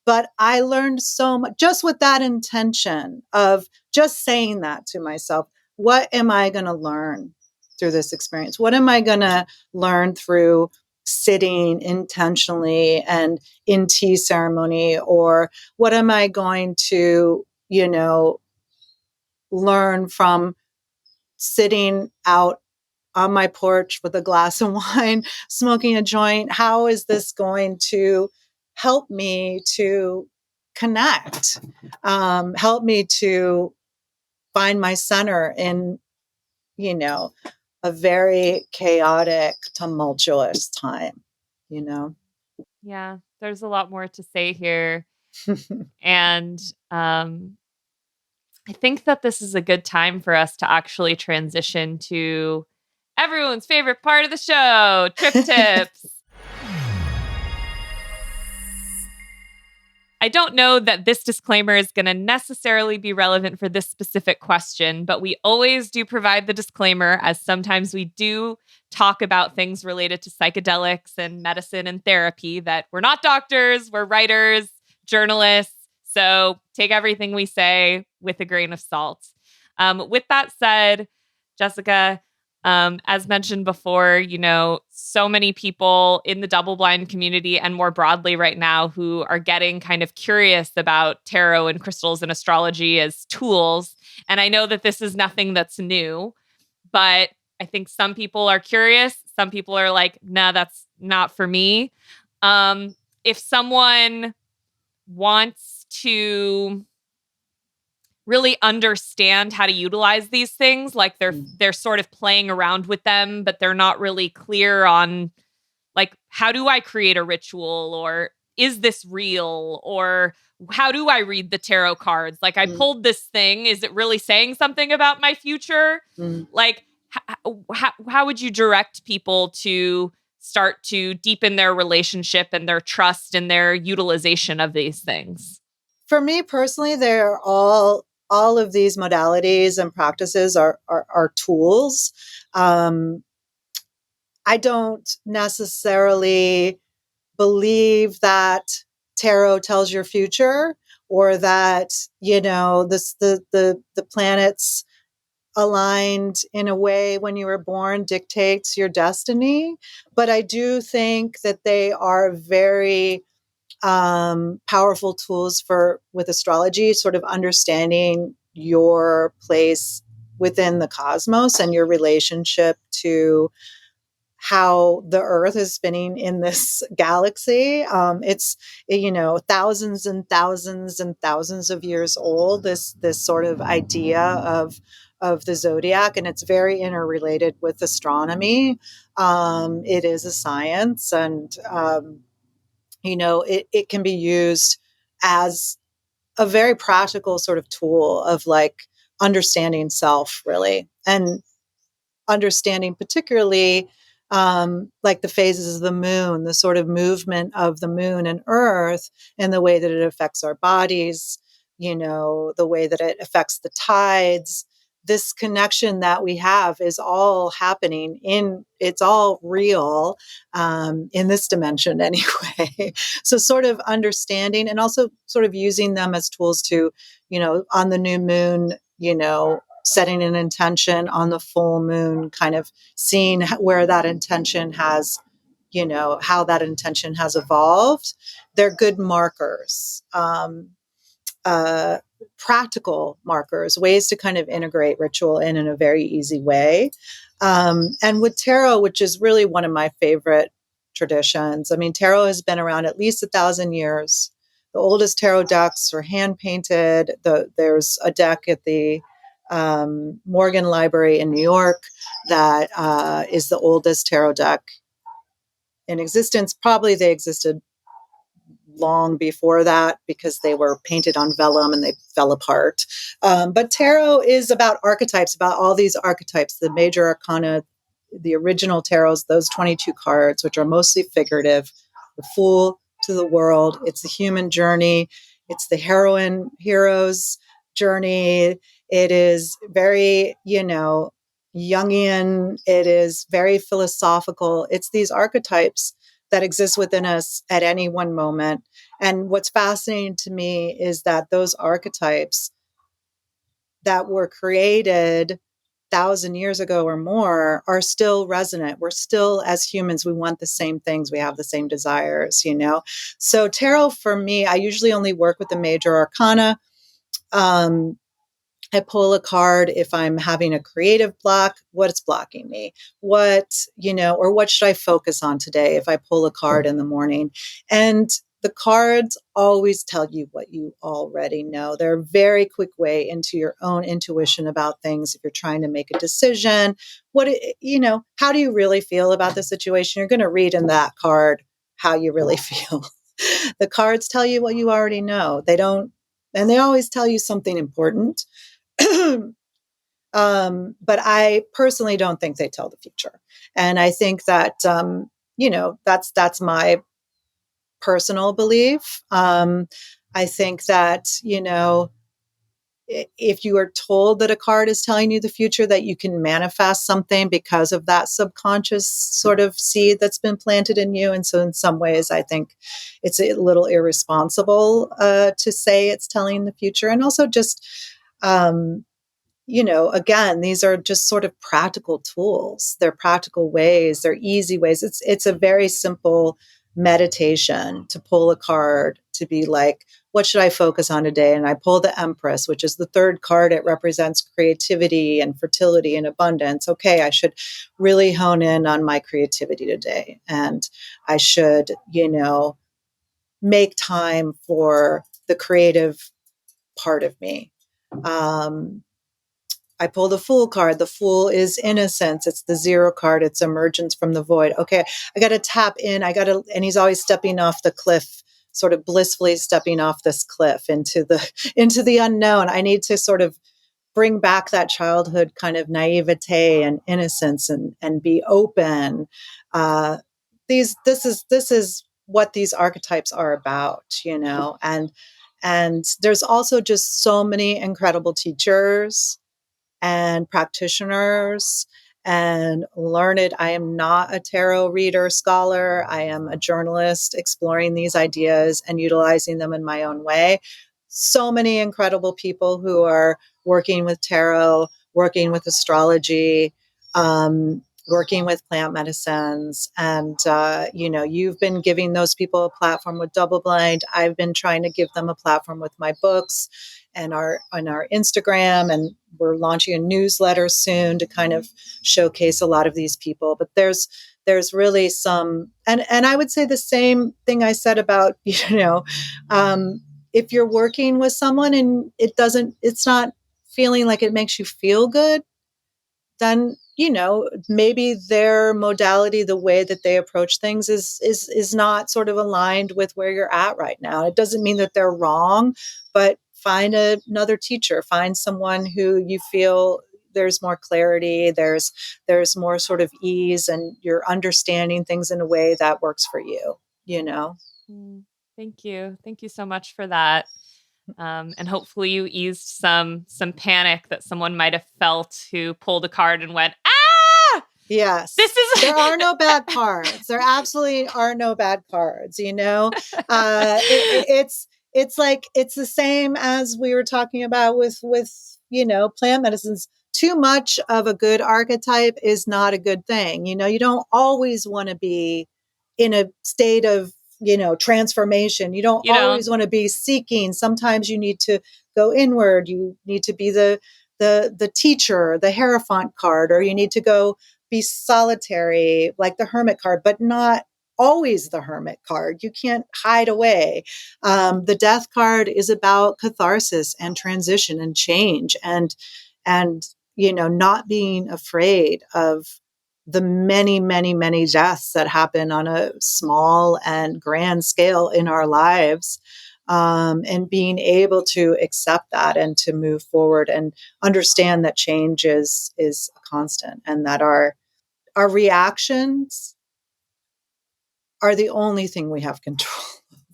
But I learned so much just with that intention of just saying that to myself. What am I going to learn through this experience? What am I going to learn through sitting intentionally and in tea ceremony? Or what am I going to, learn from sitting out on my porch with a glass of wine, smoking a joint? How is this going to help me to connect, help me to find my center in, a very chaotic, tumultuous time, Yeah, there's a lot more to say here. And I think that this is a good time for us to actually transition to everyone's favorite part of the show, trip tips. I don't know that this disclaimer is going to necessarily be relevant for this specific question, but we always do provide the disclaimer, as sometimes we do talk about things related to psychedelics and medicine and therapy, that we're not doctors, we're writers, journalists. So take everything we say with a grain of salt. With that said, Jessica, as mentioned before, so many people in the double-blind community and more broadly right now who are getting kind of curious about tarot and crystals and astrology as tools. And I know that this is nothing that's new, but I think some people are curious. Some people are like, nah, that's not for me. If someone wants to really understand how to utilize these things, like they're sort of playing around with them, but they're not really clear on, like, how do I create a ritual, or is this real, or how do I read the tarot cards? Like, I pulled this thing, is it really saying something about my future? Like, how would you direct people to start to deepen their relationship and their trust and their utilization of these things? For me personally, they're all of these modalities and practices are tools. I don't necessarily believe that tarot tells your future, or that, the planets aligned in a way when you were born dictates your destiny. But I do think that they are very powerful tools with astrology, sort of understanding your place within the cosmos and your relationship to how the earth is spinning in this galaxy. It's, thousands and thousands and thousands of years old, this sort of idea of the zodiac, and it's very interrelated with astronomy. It is a science, and it can be used as a very practical sort of tool of like understanding self, really, and understanding particularly like the phases of the moon, the sort of movement of the moon and earth, and the way that it affects our bodies, the way that it affects the tides. This connection that we have is all happening it's all real in this dimension anyway. So sort of understanding and also sort of using them as tools to, on the new moon, setting an intention, on the full moon, kind of seeing where that intention has, how that intention has evolved. They're good markers, practical markers, ways to kind of integrate ritual in a very easy way. And with tarot, which is really one of my favorite traditions. I mean, tarot has been around at least 1,000 years. The oldest tarot decks are hand painted. There's a deck at the Morgan Library in New York that is the oldest tarot deck in existence. Probably they existed long before that because they were painted on vellum and they fell apart. But tarot is about archetypes, about all these archetypes, the major arcana, the original tarots, those 22 cards, which are mostly figurative, the Fool to the world. It's the human journey. It's the hero's journey. It is very, Jungian. It is very philosophical. It's these archetypes that exist within us at any one moment. And what's fascinating to me is that those archetypes that were created 1,000 years ago or more are still resonant. We're still, as humans, we want the same things. We have the same desires, So tarot for me, I usually only work with the major arcana. I pull a card if I'm having a creative block, what's blocking me, or what should I focus on today if I pull a card in the morning. And the cards always tell you what you already know. They're a very quick way into your own intuition about things. If you're trying to make a decision, how do you really feel about the situation? You're going to read in that card how you really feel. The cards tell you what you already know. And they always tell you something important. But I personally don't think they tell the future. And I think that, that's my personal belief. I think that, if you are told that a card is telling you the future, that you can manifest something because of that subconscious sort of seed that's been planted in you. And so in some ways, I think it's a little irresponsible to say it's telling the future. And also just, again, these are just sort of practical tools. They're practical ways. They're easy ways. It's a very simple meditation to pull a card, to be like, what should I focus on today? And I pull the Empress, which is the third card. It represents creativity and fertility and abundance. Okay, I should really hone in on my creativity today. And I should, make time for the creative part of me. I pull the Fool card. The Fool is innocence. It's the 0 card. It's emergence from the void. Okay, I got to tap in. And he's always stepping off the cliff, sort of blissfully stepping off this cliff into the unknown. I need to sort of bring back that childhood kind of naivete and innocence and be open. This is what these archetypes are about, and there's also just so many incredible teachers and practitioners and learned. I am not a tarot reader scholar. I am a journalist exploring these ideas and utilizing them in my own way. So many incredible people who are working with tarot, working with astrology, working with plant medicines. And, you've been giving those people a platform with Double Blind. I've been trying to give them a platform with my books and on our Instagram. And we're launching a newsletter soon to kind of showcase a lot of these people. But there's really some, and I would say the same thing I said about, if you're working with someone and it's not feeling like it makes you feel good, then, maybe their modality, the way that they approach things is not sort of aligned with where you're at right now. It doesn't mean that they're wrong, but another teacher, find someone who you feel there's more clarity, there's more sort of ease, and you're understanding things in a way that works for you, you know? Thank you. Thank you so much for that. And hopefully you eased some panic that someone might have felt who pulled a card and went, ah, yes, there are no bad cards. There absolutely are no bad cards, you know? It's like, it's the same as we were talking about with, you know, plant medicines. Too much of a good archetype is not a good thing. You know, you don't always want to be in a state of, you know, transformation. You don't always want to be seeking. Sometimes you need to go inward. You need to be the teacher, the Hierophant card, or you need to go be solitary, like the Hermit card, but not always the Hermit card. You can't hide away. The Death card is about catharsis and transition and change, and you know, not being afraid of the many, many, many deaths that happen on a small and grand scale in our lives, and being able to accept that and to move forward and understand that change is a constant, and that our reactions are the only thing we have control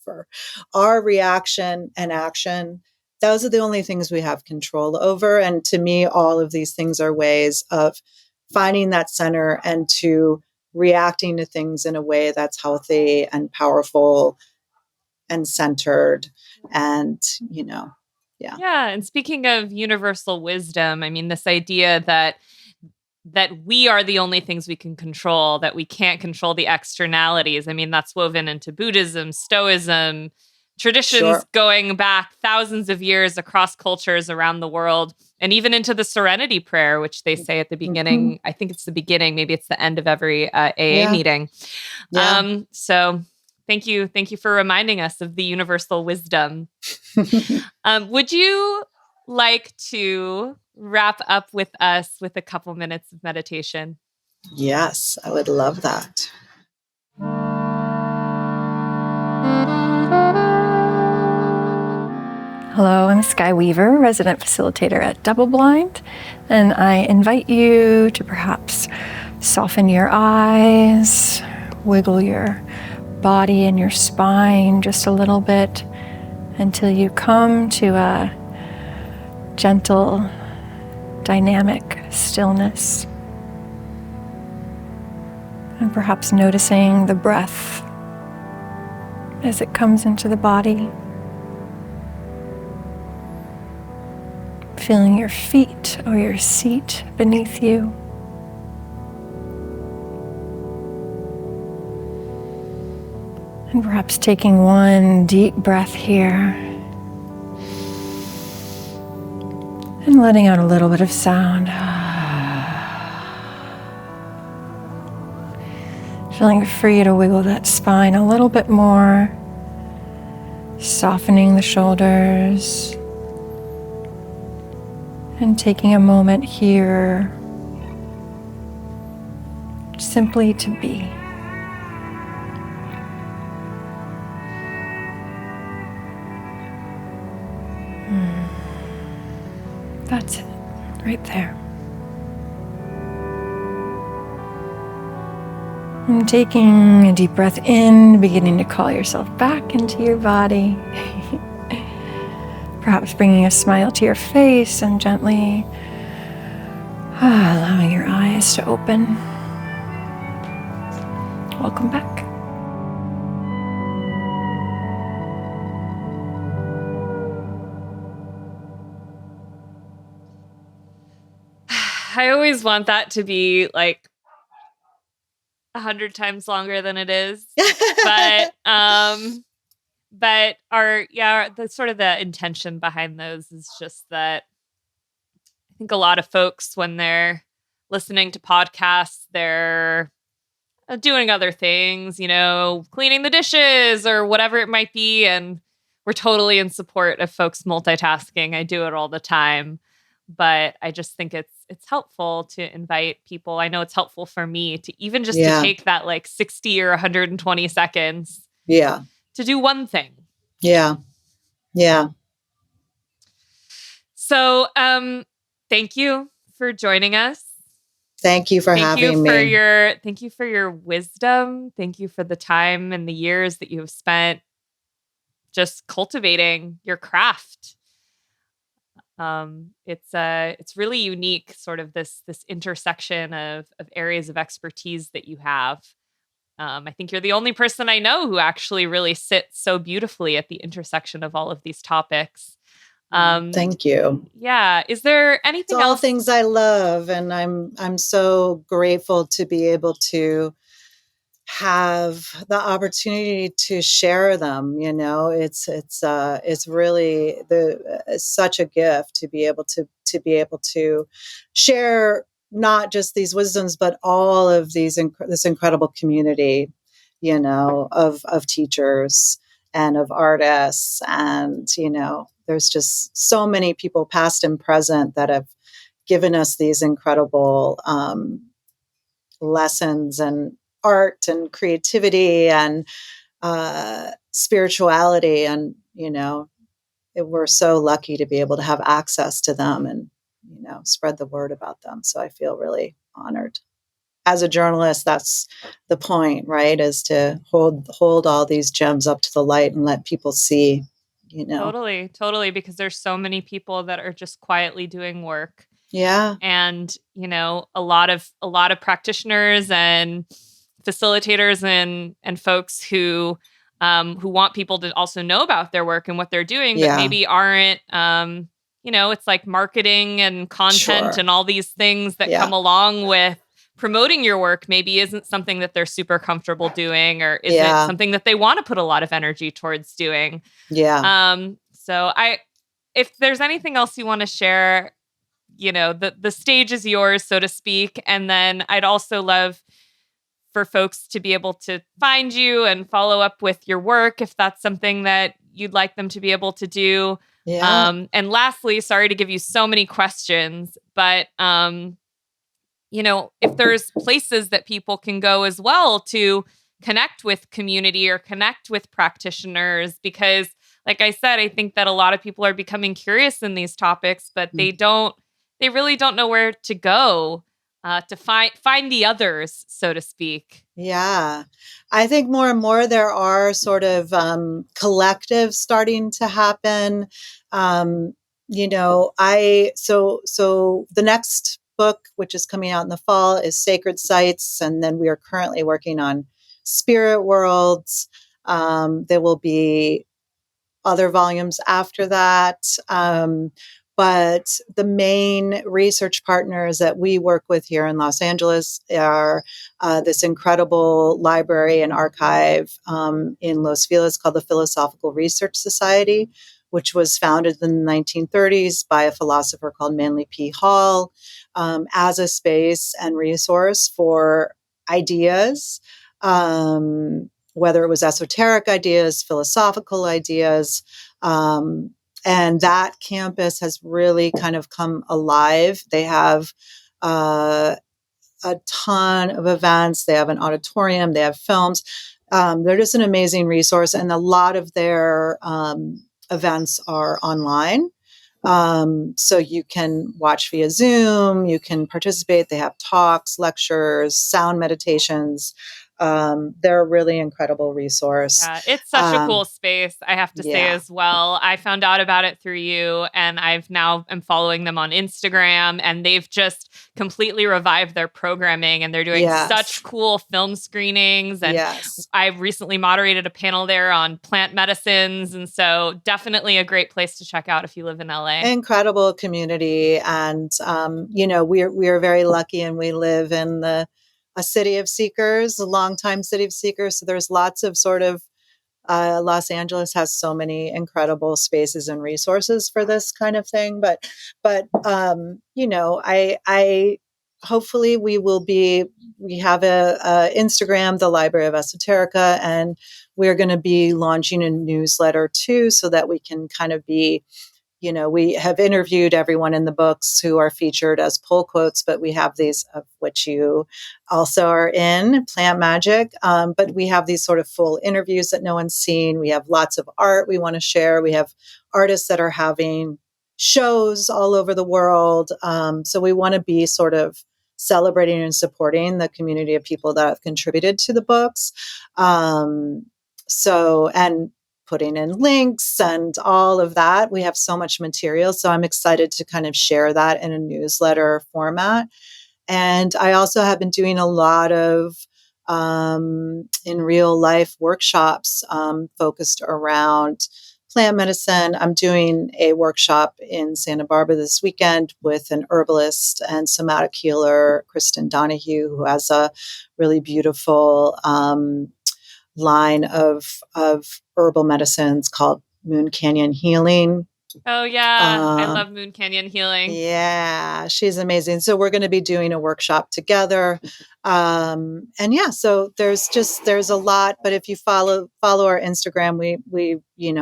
over. Our reaction and action, those are the only things we have control over. And to me, all of these things are ways of finding that center and to reacting to things in a way that's healthy and powerful and centered. And, you know, yeah. Yeah. And speaking of universal wisdom, I mean, this idea that we are the only things we can control, that we can't control the externalities. I mean, that's woven into Buddhism, Stoicism, traditions going back thousands of years across cultures around the world, and even into the Serenity Prayer, which they say at the beginning. I think it's the beginning, maybe it's the end of every AA meeting. Yeah. So thank you for reminding us of the universal wisdom. Would you like to wrap up with us with a couple minutes of meditation? Yes, I would love that. Hello, I'm Sky Weaver, resident facilitator at Double Blind, and I invite you to perhaps soften your eyes, wiggle your body and your spine just a little bit until you come to a gentle, dynamic stillness. And perhaps noticing the breath as it comes into the body. Feeling your feet or your seat beneath you. And perhaps taking one deep breath here. And letting out a little bit of sound. Feeling free to wiggle that spine a little bit more. Softening the shoulders. And taking a moment here simply to be. That's it, right there. And taking a deep breath in, beginning to call yourself back into your body. Perhaps bringing a smile to your face and gently allowing your eyes to open. Welcome back. I always want that to be like 100 times longer than it is. But the sort of the intention behind those is just that I think a lot of folks, when they're listening to podcasts, they're doing other things, you know, cleaning the dishes or whatever it might be. And we're totally in support of folks multitasking. I do it all the time. But I just think it's helpful to invite people. I know it's helpful for me to even just to take that like 60 or 120 seconds. Yeah. To do one thing. Yeah. Yeah. So, thank you for joining us. Thank you for having me. Thank you for your wisdom. Thank you for the time and the years that you have spent just cultivating your craft. It's really unique, sort of this intersection of areas of expertise that you have. I think you're the only person I know who actually really sits so beautifully at the intersection of all of these topics. Thank you. Yeah. Is there anything It's all else? things I love, and I'm so grateful to be able to have the opportunity to share them. You know, it's really such a gift to be able to share not just these wisdoms, but all of this incredible community, you know, of teachers and of artists. And, you know, there's just so many people past and present that have given us these incredible lessons and art and creativity and spirituality. And, you know, we're so lucky to be able to have access to them and, you know, spread the word about them. So I feel really honored. As a journalist, that's the point, right? Is to hold all these gems up to the light and let people see, you know. Totally, because there's so many people that are just quietly doing work. Yeah. And, you know, a lot of practitioners and facilitators and folks who want people to also know about their work and what they're doing, but maybe aren't, you know, it's like marketing and content and all these things that come along with promoting your work maybe isn't something that they're super comfortable doing, or isn't something that they want to put a lot of energy towards doing. So if there's anything else you want to share, you know, the stage is yours, so to speak. And then I'd also love for folks to be able to find you and follow up with your work if that's something that you'd like them to be able to do. And lastly, sorry to give you so many questions, but you know, if there's places that people can go as well to connect with community or connect with practitioners, because like I said, I think that a lot of people are becoming curious in these topics, but they really don't know where to go to find the others, so to speak. Yeah. I think more and more there are sort of collectives starting to happen. You know, so the next book, which is coming out in the fall, is Sacred Sites. And then we are currently working on Spirit Worlds. There will be other volumes after that. But the main research partners that we work with here in Los Angeles are this incredible library and archive in Los Feliz called the Philosophical Research Society, which was founded in the 1930s by a philosopher called Manly P. Hall, as a space and resource for ideas, whether it was esoteric ideas, philosophical ideas. And that campus has really kind of come alive. They have a ton of events. They have an auditorium. They have films. They're just an amazing resource. And a lot of their events are online. So you can watch via Zoom. You can participate. They have talks, lectures, sound meditations. They're a really incredible resource. Yeah, it's such a cool space, I have to say as well. I found out about it through you, and I'm following them on Instagram, and they've just completely revived their programming, and they're doing such cool film screenings. And I recently moderated a panel there on plant medicines. And so definitely a great place to check out if you live in LA. Incredible community. And, you know, we are very lucky, and we live in a city of seekers, a longtime city of seekers. So there's lots of sort of, Los Angeles has so many incredible spaces and resources for this kind of thing. But you know, I hopefully we have a Instagram, the Library of Esoterica, and we're going to be launching a newsletter too, so that we can kind of be, you know, we have interviewed everyone in the books who are featured as pull quotes, but we have these, of which you also are in, Plant Magic. But we have these sort of full interviews that no one's seen. We have lots of art we want to share. We have artists that are having shows all over the world. So we want to be sort of celebrating and supporting the community of people that have contributed to the books. And putting in links and all of that. We have so much material. So I'm excited to kind of share that in a newsletter format. And I also have been doing a lot of in real life workshops focused around plant medicine. I'm doing a workshop in Santa Barbara this weekend with an herbalist and somatic healer, Kristen Donahue, who has a really beautiful line of herbal medicines called Moon Canyon Healing. Oh, yeah. I love Moon Canyon Healing. Yeah, she's amazing. So we're going to be doing a workshop together. And yeah, so there's a lot, but if you follow our Instagram, we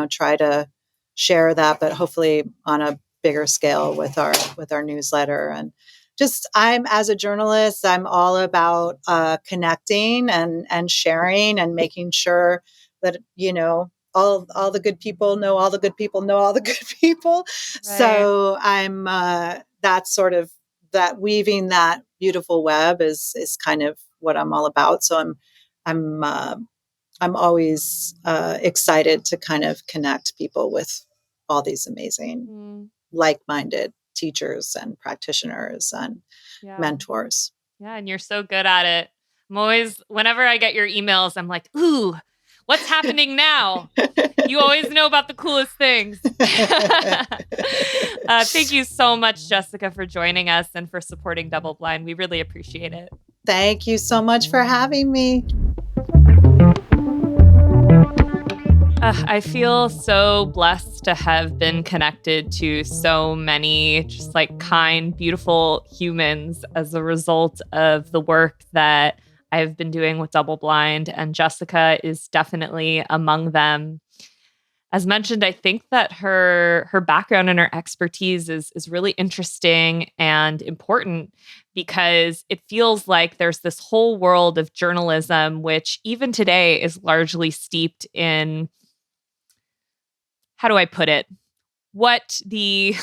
try to share that, but hopefully on a bigger scale with our newsletter. And just, as a journalist, I'm all about connecting and sharing and making sure that, all the good people know all the good people know all the good people. Right. So I'm that's sort of that weaving that beautiful web is kind of what I'm all about. So I'm always excited to kind of connect people with all these amazing like-minded teachers and practitioners and mentors. Yeah, and you're so good at it. I'm always, whenever I get your emails, I'm like, ooh, what's happening now? You always know about the coolest things. Thank you so much, Jessica, for joining us and for supporting Double Blind. We really appreciate it. Thank you so much for having me. I feel so blessed to have been connected to so many just like kind, beautiful humans as a result of the work that I've been doing with Double Blind, and Jessica is definitely among them. As mentioned, I think that her background and her expertise is really interesting and important because it feels like there's this whole world of journalism, which even today is largely steeped in, how do I put it, what the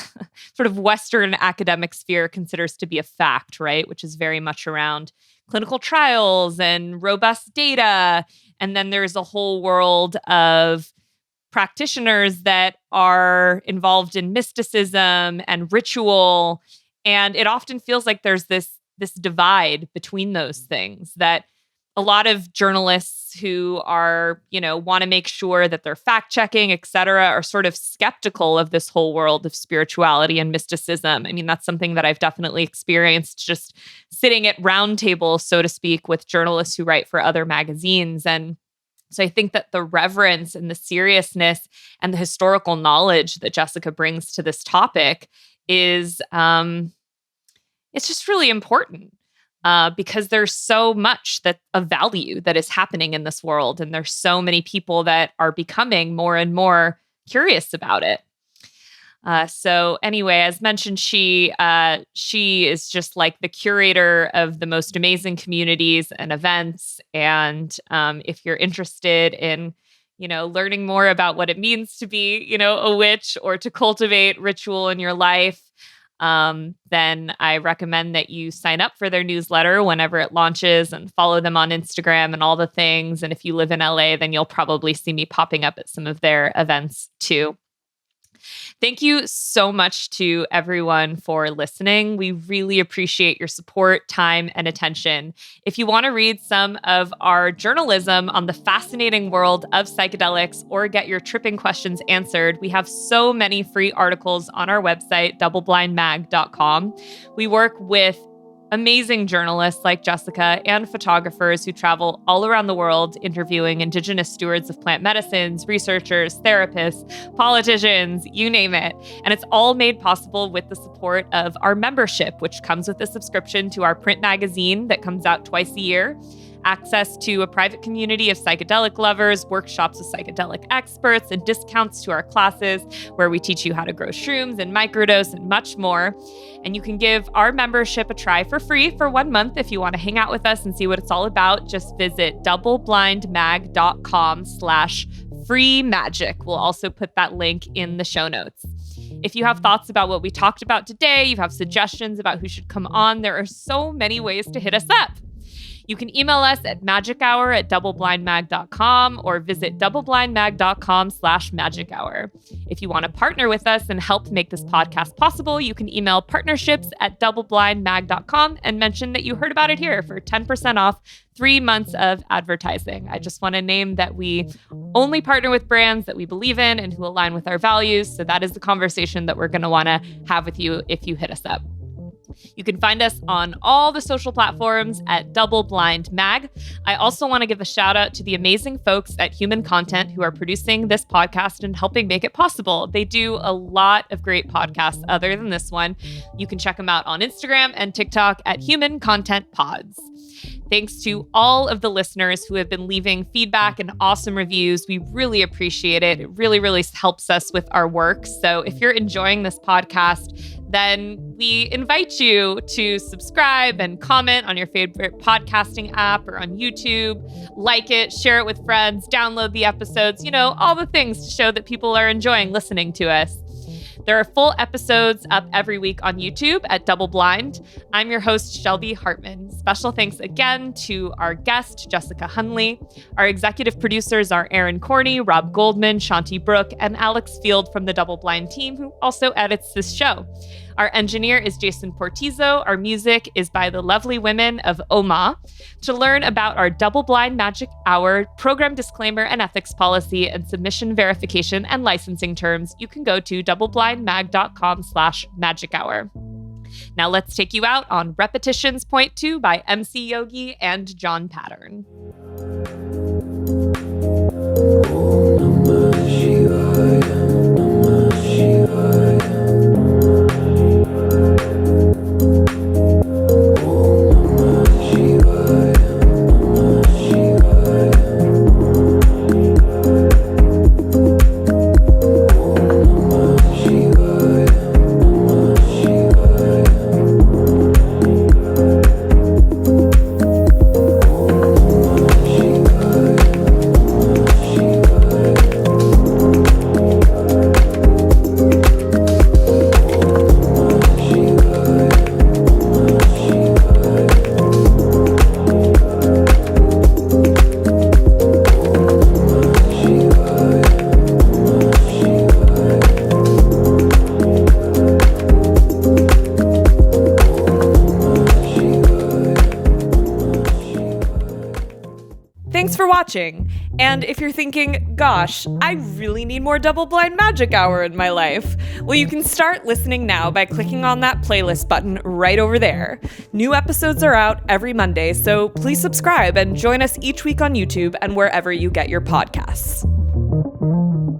sort of Western academic sphere considers to be a fact, right? Which is very much around clinical trials and robust data. And then there's a whole world of practitioners that are involved in mysticism and ritual. And it often feels like there's this divide between those things, that a lot of journalists who are, want to make sure that they're fact checking, et cetera, are sort of skeptical of this whole world of spirituality and mysticism. I mean, that's something that I've definitely experienced just sitting at round tables, so to speak, with journalists who write for other magazines. And so I think that the reverence and the seriousness and the historical knowledge that Jessica brings to this topic is, it's just really important. Because there's so much of value that is happening in this world. And there's so many people that are becoming more and more curious about it. So anyway, as mentioned, she is just like the curator of the most amazing communities and events. And if you're interested in, learning more about what it means to be, a witch or to cultivate ritual in your life, then I recommend that you sign up for their newsletter whenever it launches and follow them on Instagram and all the things. And if you live in LA, then you'll probably see me popping up at some of their events too. Thank you so much to everyone for listening. We really appreciate your support, time, and attention. If you want to read some of our journalism on the fascinating world of psychedelics or get your tripping questions answered, we have so many free articles on our website, doubleblindmag.com. We work with amazing journalists like Jessica and photographers who travel all around the world interviewing Indigenous stewards of plant medicines, researchers, therapists, politicians, you name it. And it's all made possible with the support of our membership, which comes with a subscription to our print magazine that comes out twice a year, access to a private community of psychedelic lovers, workshops with psychedelic experts, and discounts to our classes where we teach you how to grow shrooms and microdose and much more. And you can give our membership a try for free for 1 month if you want to hang out with us and see what it's all about. Just visit doubleblindmag.com/free magic. We'll also put that link in the show notes. If you have thoughts about what we talked about today, you have suggestions about who should come on, there are so many ways to hit us up. You can email us at magichour@doubleblindmag.com or visit doubleblindmag.com/magichour. If you want to partner with us and help make this podcast possible, you can email partnerships@doubleblindmag.com and mention that you heard about it here for 10% off 3 months of advertising. I just want to name that we only partner with brands that we believe in and who align with our values. So that is the conversation that we're going to want to have with you if you hit us up. You can find us on all the social platforms at Double Blind Mag. I also want to give a shout out to the amazing folks at Human Content who are producing this podcast and helping make it possible. They do a lot of great podcasts other than this one. You can check them out on Instagram and TikTok at Human Content Pods. Thanks to all of the listeners who have been leaving feedback and awesome reviews. We really appreciate it. It really, really helps us with our work. So if you're enjoying this podcast, then we invite you to subscribe and comment on your favorite podcasting app or on YouTube. Like it, share it with friends, download the episodes, all the things to show that people are enjoying listening to us. There are full episodes up every week on YouTube at Double Blind. I'm your host, Shelby Hartman. Special thanks again to our guest, Jessica Hundley. Our executive producers are Aaron Corney, Rob Goldman, Shanti Brooke, and Alex Field from the Double Blind team, who also edits this show. Our engineer is Jason Portizo. Our music is by the lovely women of Oma. To learn about our Double Blind Magic Hour, program disclaimer and ethics policy, and submission verification and licensing terms, you can go to doubleblindmag.com/magichour. Now let's take you out on Repetitions Point 2 by MC Yogi and John Pattern. Thanks for watching. And if you're thinking, gosh, I really need more Double Blind Magic Hour in my life, well, you can start listening now by clicking on that playlist button right over there. New episodes are out every Monday, so please subscribe and join us each week on YouTube and wherever you get your podcasts.